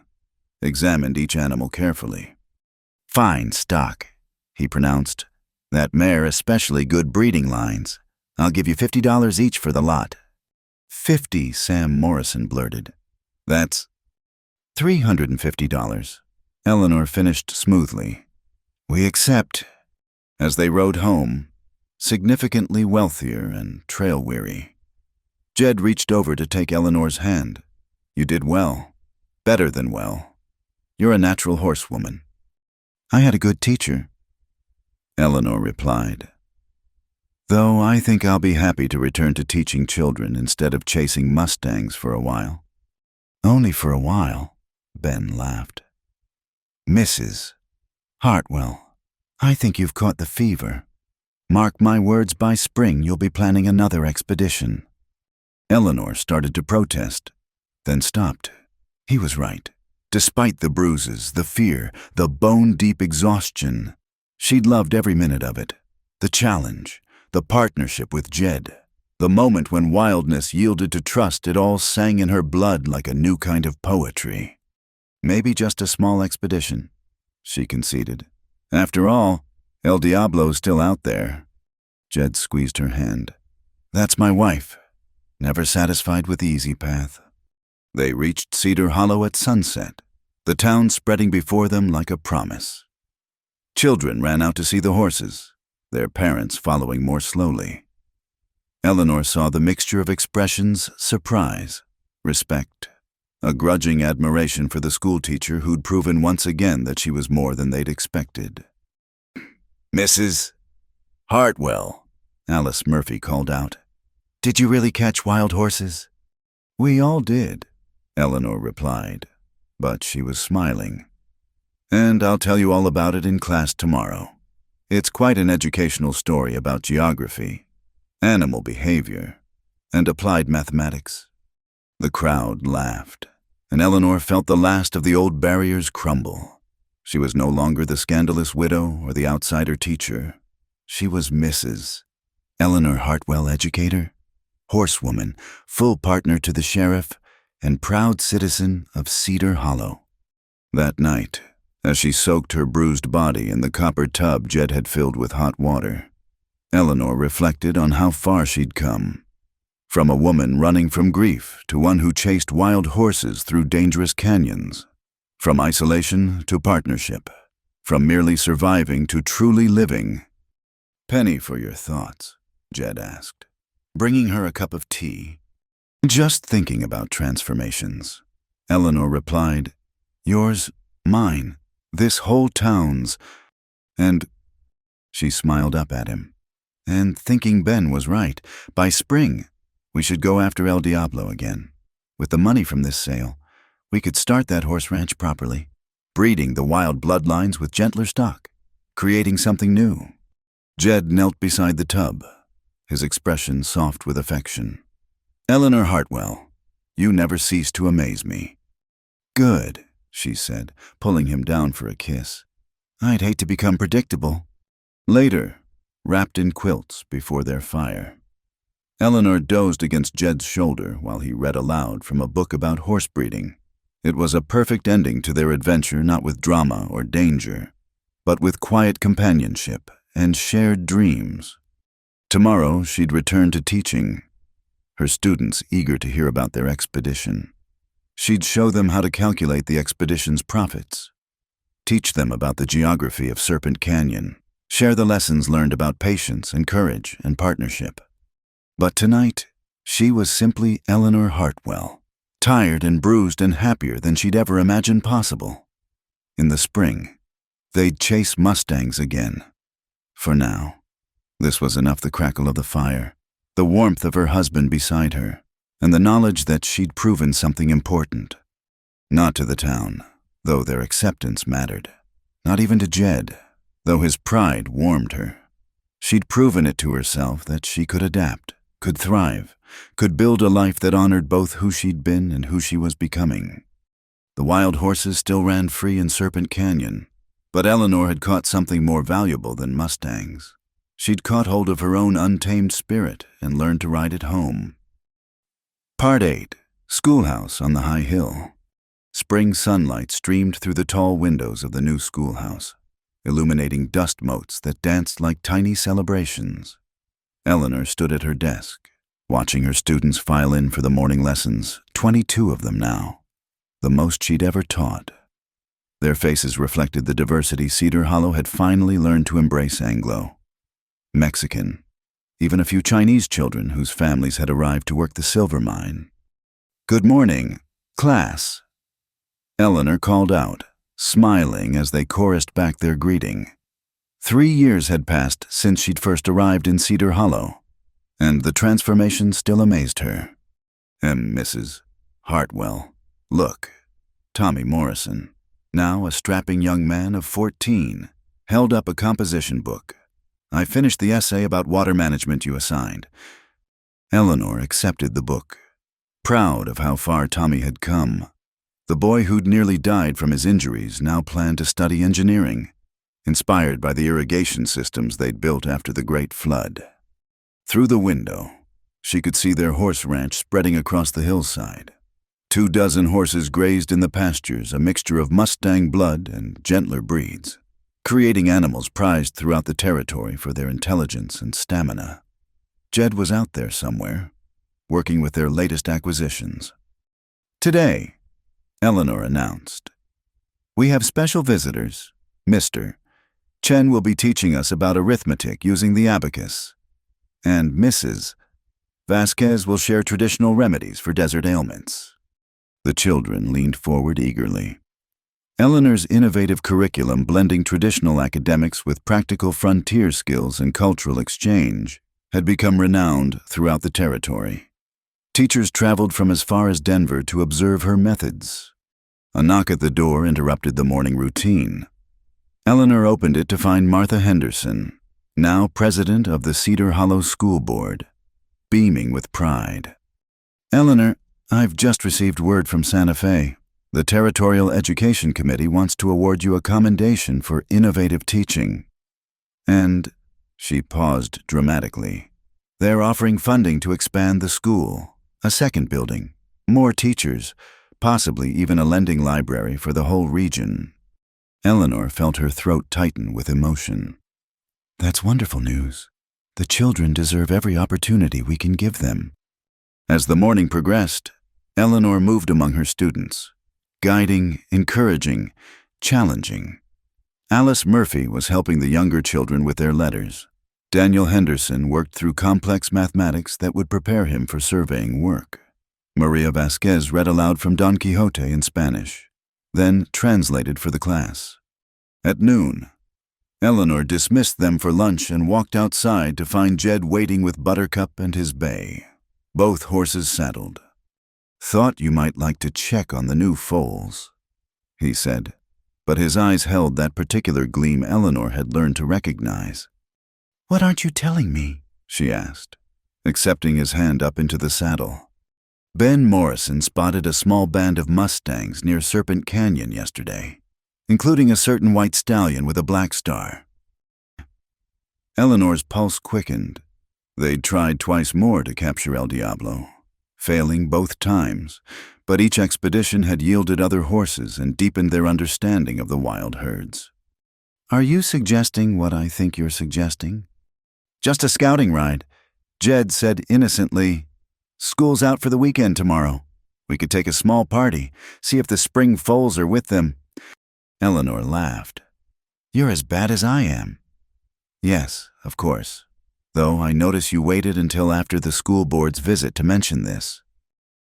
examined each animal carefully. "Fine stock," he pronounced. "That mare especially good breeding lines. I'll give you $50 each for the lot." "50, Sam Morrison blurted. "That's $350. Eleanor finished smoothly. "We accept." As they rode home, significantly wealthier and trail-weary, Jed reached over to take Eleanor's hand. "You did well. Better than well. You're a natural horsewoman." "I had a good teacher," Eleanor replied. "Though I think I'll be happy to return to teaching children instead of chasing mustangs for a while." "Only for a while," Ben laughed. "Mrs. Hartwell, I think you've caught the fever. Mark my words, by spring you'll be planning another expedition." Eleanor started to protest, then stopped. He was right. Despite the bruises, the fear, the bone-deep exhaustion, she'd loved every minute of it. The challenge, the partnership with Jed, the moment when wildness yielded to trust, it all sang in her blood like a new kind of poetry. "Maybe just a small expedition," she conceded. "After all, El Diablo's still out there." Jed squeezed her hand. "That's my wife. Never satisfied with the easy path." They reached Cedar Hollow at sunset, the town spreading before them like a promise. Children ran out to see the horses, their parents following more slowly. Eleanor saw the mixture of expressions: surprise, respect, a grudging admiration for the schoolteacher who'd proven once again that she was more than they'd expected. "Mrs. Hartwell," Alice Murphy called out. "Did you really catch wild horses?" "We all did," Eleanor replied, but she was smiling. "And I'll tell you all about it in class tomorrow. It's quite an educational story about geography, animal behavior, and applied mathematics." The crowd laughed, and Eleanor felt the last of the old barriers crumble. She was no longer the scandalous widow or the outsider teacher. She was Mrs. Eleanor Hartwell, educator, horsewoman, full partner to the sheriff, and proud citizen of Cedar Hollow. That night, as she soaked her bruised body in the copper tub Jed had filled with hot water, Eleanor reflected on how far she'd come. From a woman running from grief to one who chased wild horses through dangerous canyons. From isolation to partnership. From merely surviving to truly living. "Penny for your thoughts," Jed asked, bringing her a cup of tea. "Just thinking about transformations," Eleanor replied. "Yours, mine, this whole town's, and..." She smiled up at him. "And thinking Ben was right. By spring, we should go after El Diablo again. With the money from this sale, we could start that horse ranch properly, breeding the wild bloodlines with gentler stock, creating something new." Jed knelt beside the tub, his expression soft with affection. "Eleanor Hartwell, You never cease to amaze me." "Good," she said, pulling him down for a kiss. "I'd hate to become predictable." Later, wrapped in quilts before their fire, Eleanor dozed against Jed's shoulder while he read aloud from a book about horse breeding. It was a perfect ending to their adventure, not with drama or danger, but with quiet companionship and shared dreams. Tomorrow she'd return to teaching, her students eager to hear about their expedition. She'd show them how to calculate the expedition's profits, teach them about the geography of Serpent Canyon, share the lessons learned about patience and courage and partnership. But tonight, she was simply Eleanor Hartwell, tired and bruised and happier than she'd ever imagined possible. In the spring, they'd chase mustangs again. For now, this was enough: the crackle of the fire, the warmth of her husband beside her, and the knowledge that she'd proven something important. Not to the town, though their acceptance mattered. Not even to Jed, though his pride warmed her. She'd proven it to herself that she could adapt, could thrive, could build a life that honored both who she'd been and who she was becoming. The wild horses still ran free in Serpent Canyon, but Eleanor had caught something more valuable than mustangs. She'd caught hold of her own untamed spirit and learned to ride it home. Part 8. Schoolhouse on the High Hill. Spring sunlight streamed through the tall windows of the new schoolhouse, illuminating dust motes that danced like tiny celebrations. Eleanor stood at her desk, watching her students file in for the morning lessons, 22 of them now, the most she'd ever taught. Their faces reflected the diversity Cedar Hollow had finally learned to embrace: Anglo, Mexican, even a few Chinese children whose families had arrived to work the silver mine. "Good morning, class," Eleanor called out, smiling as they chorused back their greeting. 3 years had passed since she'd first arrived in Cedar Hollow, and the transformation still amazed her. Mrs. Hartwell, look, Tommy Morrison, now a strapping young man of 14, held up a composition book. "I finished the essay about water management you assigned." Eleanor accepted the book, proud of how far Tommy had come. The boy who'd nearly died from his injuries now planned to study engineering, inspired by the irrigation systems they'd built after the Great Flood. Through the window, she could see their horse ranch spreading across the hillside. 24 horses grazed in the pastures, a mixture of Mustang blood and gentler breeds, creating animals prized throughout the territory for their intelligence and stamina. Jed was out there somewhere, working with their latest acquisitions. "Today," Eleanor announced, "we have special visitors. Mr. Chen will be teaching us about arithmetic using the abacus, and Mrs. Vasquez will share traditional remedies for desert ailments." The children leaned forward eagerly. Eleanor's innovative curriculum, blending traditional academics with practical frontier skills and cultural exchange, had become renowned throughout the territory. Teachers traveled from as far as Denver to observe her methods. A knock at the door interrupted the morning routine. Eleanor opened it to find Martha Henderson, now president of the Cedar Hollow School Board, beaming with pride. "Eleanor, I've just received word from Santa Fe. The Territorial Education Committee wants to award you a commendation for innovative teaching. And," she paused dramatically, "they're offering funding to expand the school, a second building, more teachers, possibly even a lending library for the whole region." Eleanor felt her throat tighten with emotion. "That's wonderful news. The children deserve every opportunity we can give them." As the morning progressed, Eleanor moved among her students, guiding, encouraging, challenging. Alice Murphy was helping the younger children with their letters. Daniel Henderson worked through complex mathematics that would prepare him for surveying work. Maria Vasquez read aloud from Don Quixote in Spanish, then translated for the class. At noon, Eleanor dismissed them for lunch and walked outside to find Jed waiting with Buttercup and his bay, both horses saddled. "Thought you might like to check on the new foals," he said, but his eyes held that particular gleam Eleanor had learned to recognize. "What aren't you telling me?" she asked, accepting his hand up into the saddle. Ben Morrison spotted a small band of Mustangs near Serpent Canyon yesterday, including a certain white stallion with a black star. Eleanor's pulse quickened. They'd tried twice more to capture El Diablo, failing both times, but each expedition had yielded other horses and deepened their understanding of the wild herds. "Are you suggesting what I think you're suggesting?" "Just a scouting ride," Jed said innocently. "School's out for the weekend tomorrow. We could take a small party, see if the spring foals are with them." Eleanor laughed. "You're as bad as I am." "Yes, of course. Though I notice you waited until after the school board's visit to mention this."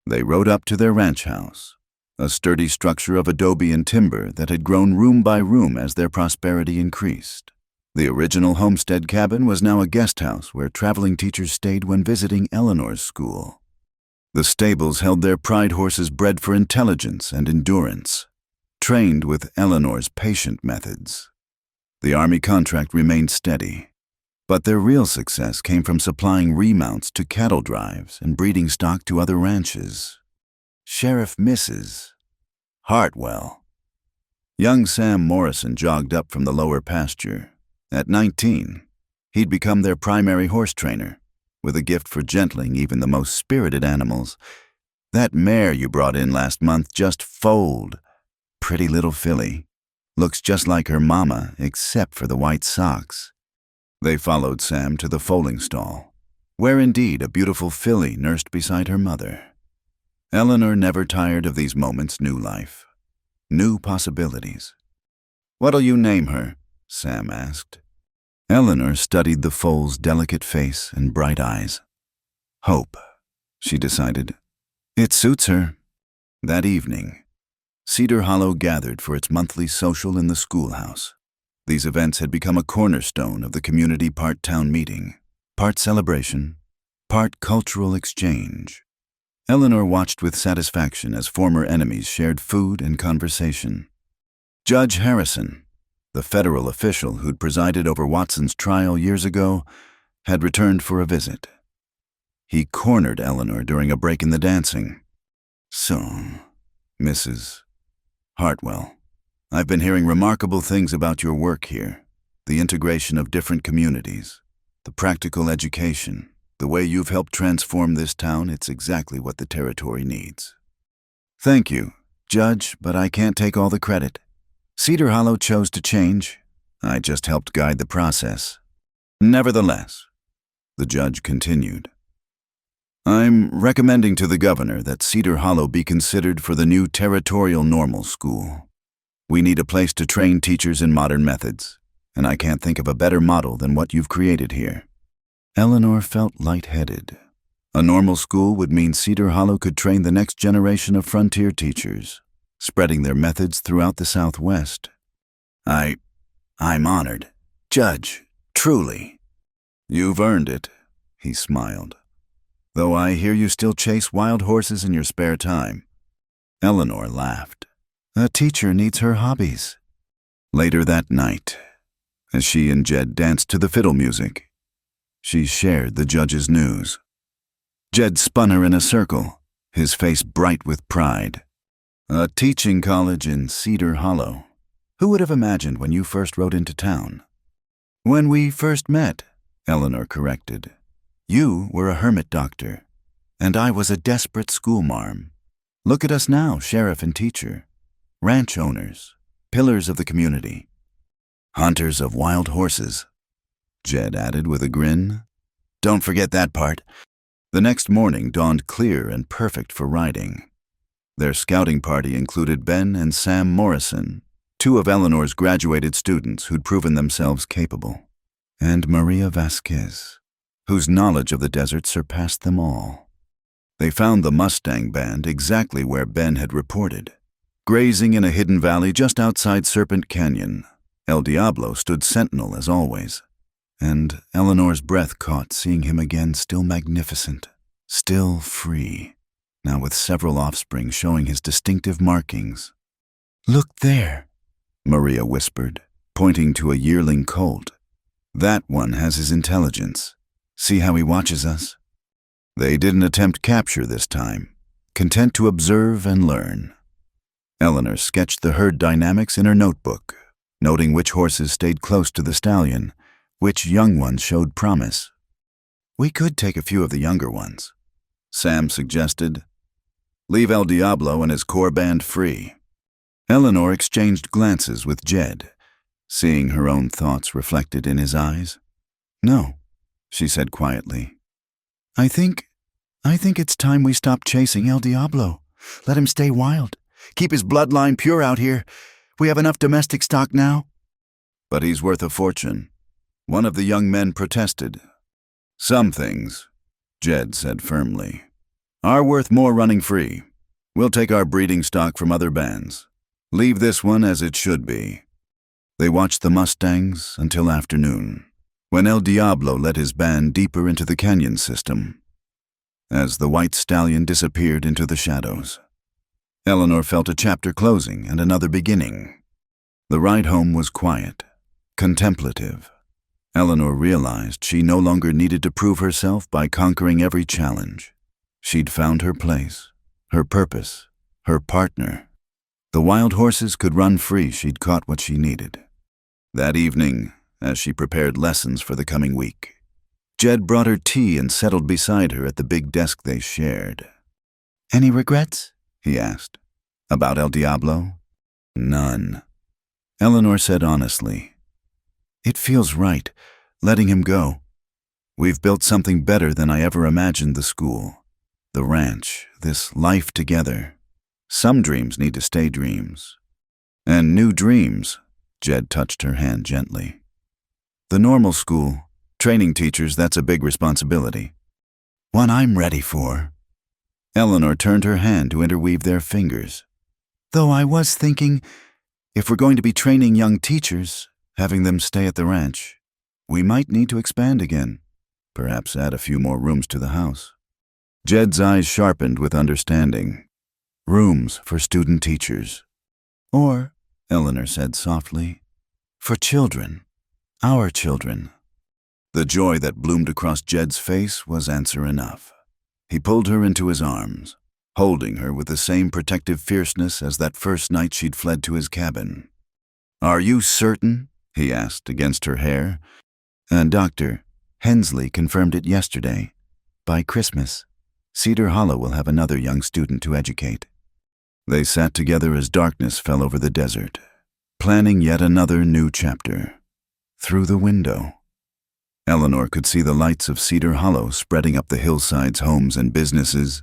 They rode up to their ranch house, a sturdy structure of adobe and timber that had grown room by room as their prosperity increased. The original homestead cabin was now a guest house where traveling teachers stayed when visiting Eleanor's school. The stables held their pride horses bred for intelligence and endurance, trained with Eleanor's patient methods. The Army contract remained steady, but their real success came from supplying remounts to cattle drives and breeding stock to other ranches. Sheriff Mrs. Hartwell. Young Sam Morrison jogged up from the lower pasture. At 19, he'd become their primary horse trainer, with a gift for gentling even the most spirited animals. "That mare you brought in last month just foaled. Pretty little filly. Looks just like her mama, except for the white socks." They followed Sam to the foaling stall, where indeed a beautiful filly nursed beside her mother. Eleanor never tired of these moments' new life, new possibilities. "What'll you name her?" Sam asked. Eleanor studied the foal's delicate face and bright eyes. "Hope," she decided. "It suits her." That evening, Cedar Hollow gathered for its monthly social in the schoolhouse. These events had become a cornerstone of the community part-town meeting, part celebration, part cultural exchange. Eleanor watched with satisfaction as former enemies shared food and conversation. Judge Harrison, the federal official who'd presided over Watson's trial years ago, had returned for a visit. He cornered Eleanor during a break in the dancing. "So, Mrs. Hartwell, I've been hearing remarkable things about your work here, the integration of different communities, the practical education, the way you've helped transform this town. It's exactly what the territory needs." "Thank you, Judge, but I can't take all the credit. Cedar Hollow chose to change. I just helped guide the process." "Nevertheless," the judge continued, "I'm recommending to the governor that Cedar Hollow be considered for the new territorial normal school. We need a place to train teachers in modern methods, and I can't think of a better model than what you've created here." Eleanor felt lightheaded. A normal school would mean Cedar Hollow could train the next generation of frontier teachers, spreading their methods throughout the Southwest. I'm honored, Judge, truly." "You've earned it," he smiled. "Though I hear you still chase wild horses in your spare time." Eleanor laughed. "A teacher needs her hobbies." Later that night, as she and Jed danced to the fiddle music, she shared the judge's news. Jed spun her in a circle, his face bright with pride. "A teaching college in Cedar Hollow. Who would have imagined when you first rode into town?" "When we first met," Eleanor corrected. "You were a hermit doctor, and I was a desperate schoolmarm. Look at us now, sheriff and teacher, ranch owners, pillars of the community. Hunters of wild horses," Jed added with a grin. "Don't forget that part." The next morning dawned clear and perfect for riding. Their scouting party included Ben and Sam Morrison, two of Eleanor's graduated students who'd proven themselves capable, and Maria Vasquez, whose knowledge of the desert surpassed them all. They found the Mustang band exactly where Ben had reported. Grazing in a hidden valley just outside Serpent Canyon, El Diablo stood sentinel as always, and Eleanor's breath caught seeing him again, still magnificent, still free, now with several offspring showing his distinctive markings. "Look there," Maria whispered, pointing to a yearling colt. "That one has his intelligence. See how he watches us?" They didn't attempt capture this time. content to observe and learn. Eleanor sketched the herd dynamics in her notebook, noting which horses stayed close to the stallion, which young ones showed promise. "We could take a few of the younger ones," Sam suggested. "Leave El Diablo and his core band free." Eleanor exchanged glances with Jed, seeing her own thoughts reflected in his eyes. "No," she said quietly. I think it's time we stop chasing El Diablo. Let him stay wild. Keep his bloodline pure out here. We have enough domestic stock now." "But he's worth a fortune," one of the young men protested. "Some things," Jed said firmly, "are worth more running free. We'll take our breeding stock from other bands. Leave this one as it should be." They watched the Mustangs until afternoon, when El Diablo led his band deeper into the canyon system. As the white stallion disappeared into the shadows, Eleanor felt a chapter closing and another beginning. The ride home was quiet, contemplative. Eleanor realized she no longer needed to prove herself by conquering every challenge. She'd found her place, her purpose, her partner. The wild horses could run free. She'd caught what she needed. That evening, as she prepared lessons for the coming week, Jed brought her tea and settled beside her at the big desk they shared. "Any regrets?" he asked. "About El Diablo?" "None," Eleanor said honestly. "It feels right, letting him go. We've built something better than I ever imagined the school, the ranch, this life together. Some dreams need to stay dreams. And new dreams," Jed touched her hand gently. "The normal school, training teachers, that's a big responsibility. One I'm ready for." Eleanor turned her hand to interweave their fingers. "Though I was thinking, if we're going to be training young teachers, having them stay at the ranch, we might need to expand again, perhaps add a few more rooms to the house." Jed's eyes sharpened with understanding. "Rooms for student teachers. Or," Eleanor said softly, "for children, our children." The joy that bloomed across Jed's face was answer enough. He pulled her into his arms, holding her with the same protective fierceness as that first night she'd fled to his cabin. "Are you certain?" he asked against her hair. "Dr. Hensley confirmed it yesterday. By Christmas, Cedar Hollow will have another young student to educate." They sat together as darkness fell over the desert, planning yet another new chapter. Through the window, Eleanor could see the lights of Cedar Hollow spreading up the hillsides, homes and businesses,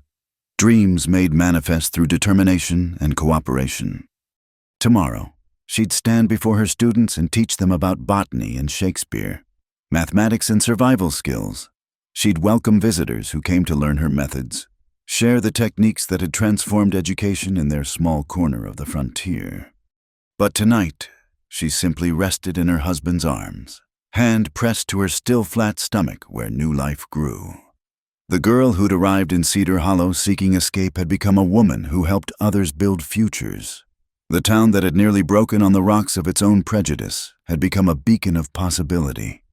dreams made manifest through determination and cooperation. Tomorrow, she'd stand before her students and teach them about botany and Shakespeare, mathematics and survival skills. She'd welcome visitors who came to learn her methods, share the techniques that had transformed education in their small corner of the frontier. But tonight, she simply rested in her husband's arms, hand pressed to her still flat stomach where new life grew. The girl who'd arrived in Cedar Hollow seeking escape had become a woman who helped others build futures. The town that had nearly broken on the rocks of its own prejudice had become a beacon of possibility.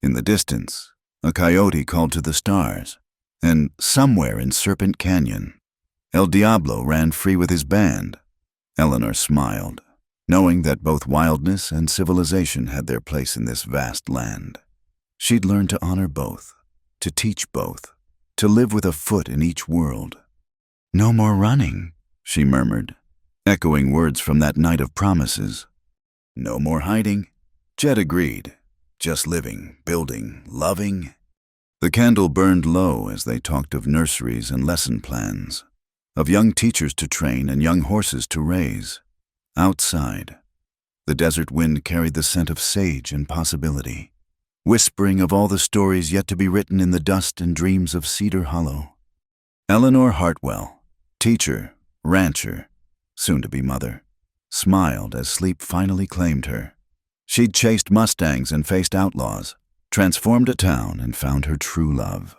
In the distance, a coyote called to the stars, and somewhere in Serpent Canyon, El Diablo ran free with his band. Eleanor smiled, knowing that both wildness and civilization had their place in this vast land. She'd learned to honor both, to teach both, to live with a foot in each world. "No more running," she murmured, echoing words from that night of promises. "No more hiding," Jed agreed. "Just living, building, loving." The candle burned low as they talked of nurseries and lesson plans, of young teachers to train and young horses to raise. Outside, the desert wind carried the scent of sage and possibility, whispering of all the stories yet to be written in the dust and dreams of Cedar Hollow. Eleanor Hartwell, teacher, rancher, soon-to-be mother, smiled as sleep finally claimed her. She'd chased Mustangs and faced outlaws, transformed a town and found her true love.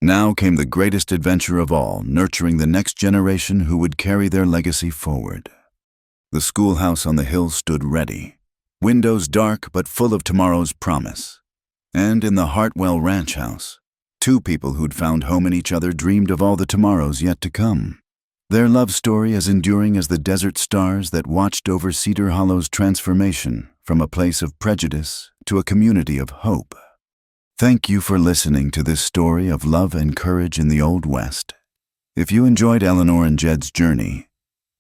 Now came the greatest adventure of all, nurturing the next generation who would carry their legacy forward. The schoolhouse on the hill stood ready, windows dark but full of tomorrow's promise. And in the Hartwell ranch house, two people who'd found home in each other dreamed of all the tomorrows yet to come. Their love story as enduring as the desert stars that watched over Cedar Hollow's transformation from a place of prejudice to a community of hope. Thank you for listening to this story of love and courage in the Old West. If you enjoyed Eleanor and Jed's journey,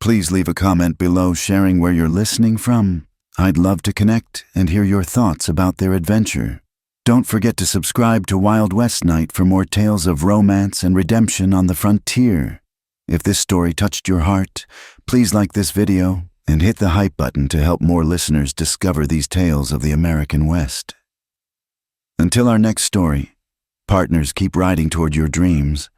please leave a comment below sharing where you're listening from. I'd love to connect and hear your thoughts about their adventure. Don't forget to subscribe to Wild West Night for more tales of romance and redemption on the frontier. If this story touched your heart, please like this video and hit the hype button to help more listeners discover these tales of the American West. Until our next story, partners, keep riding toward your dreams.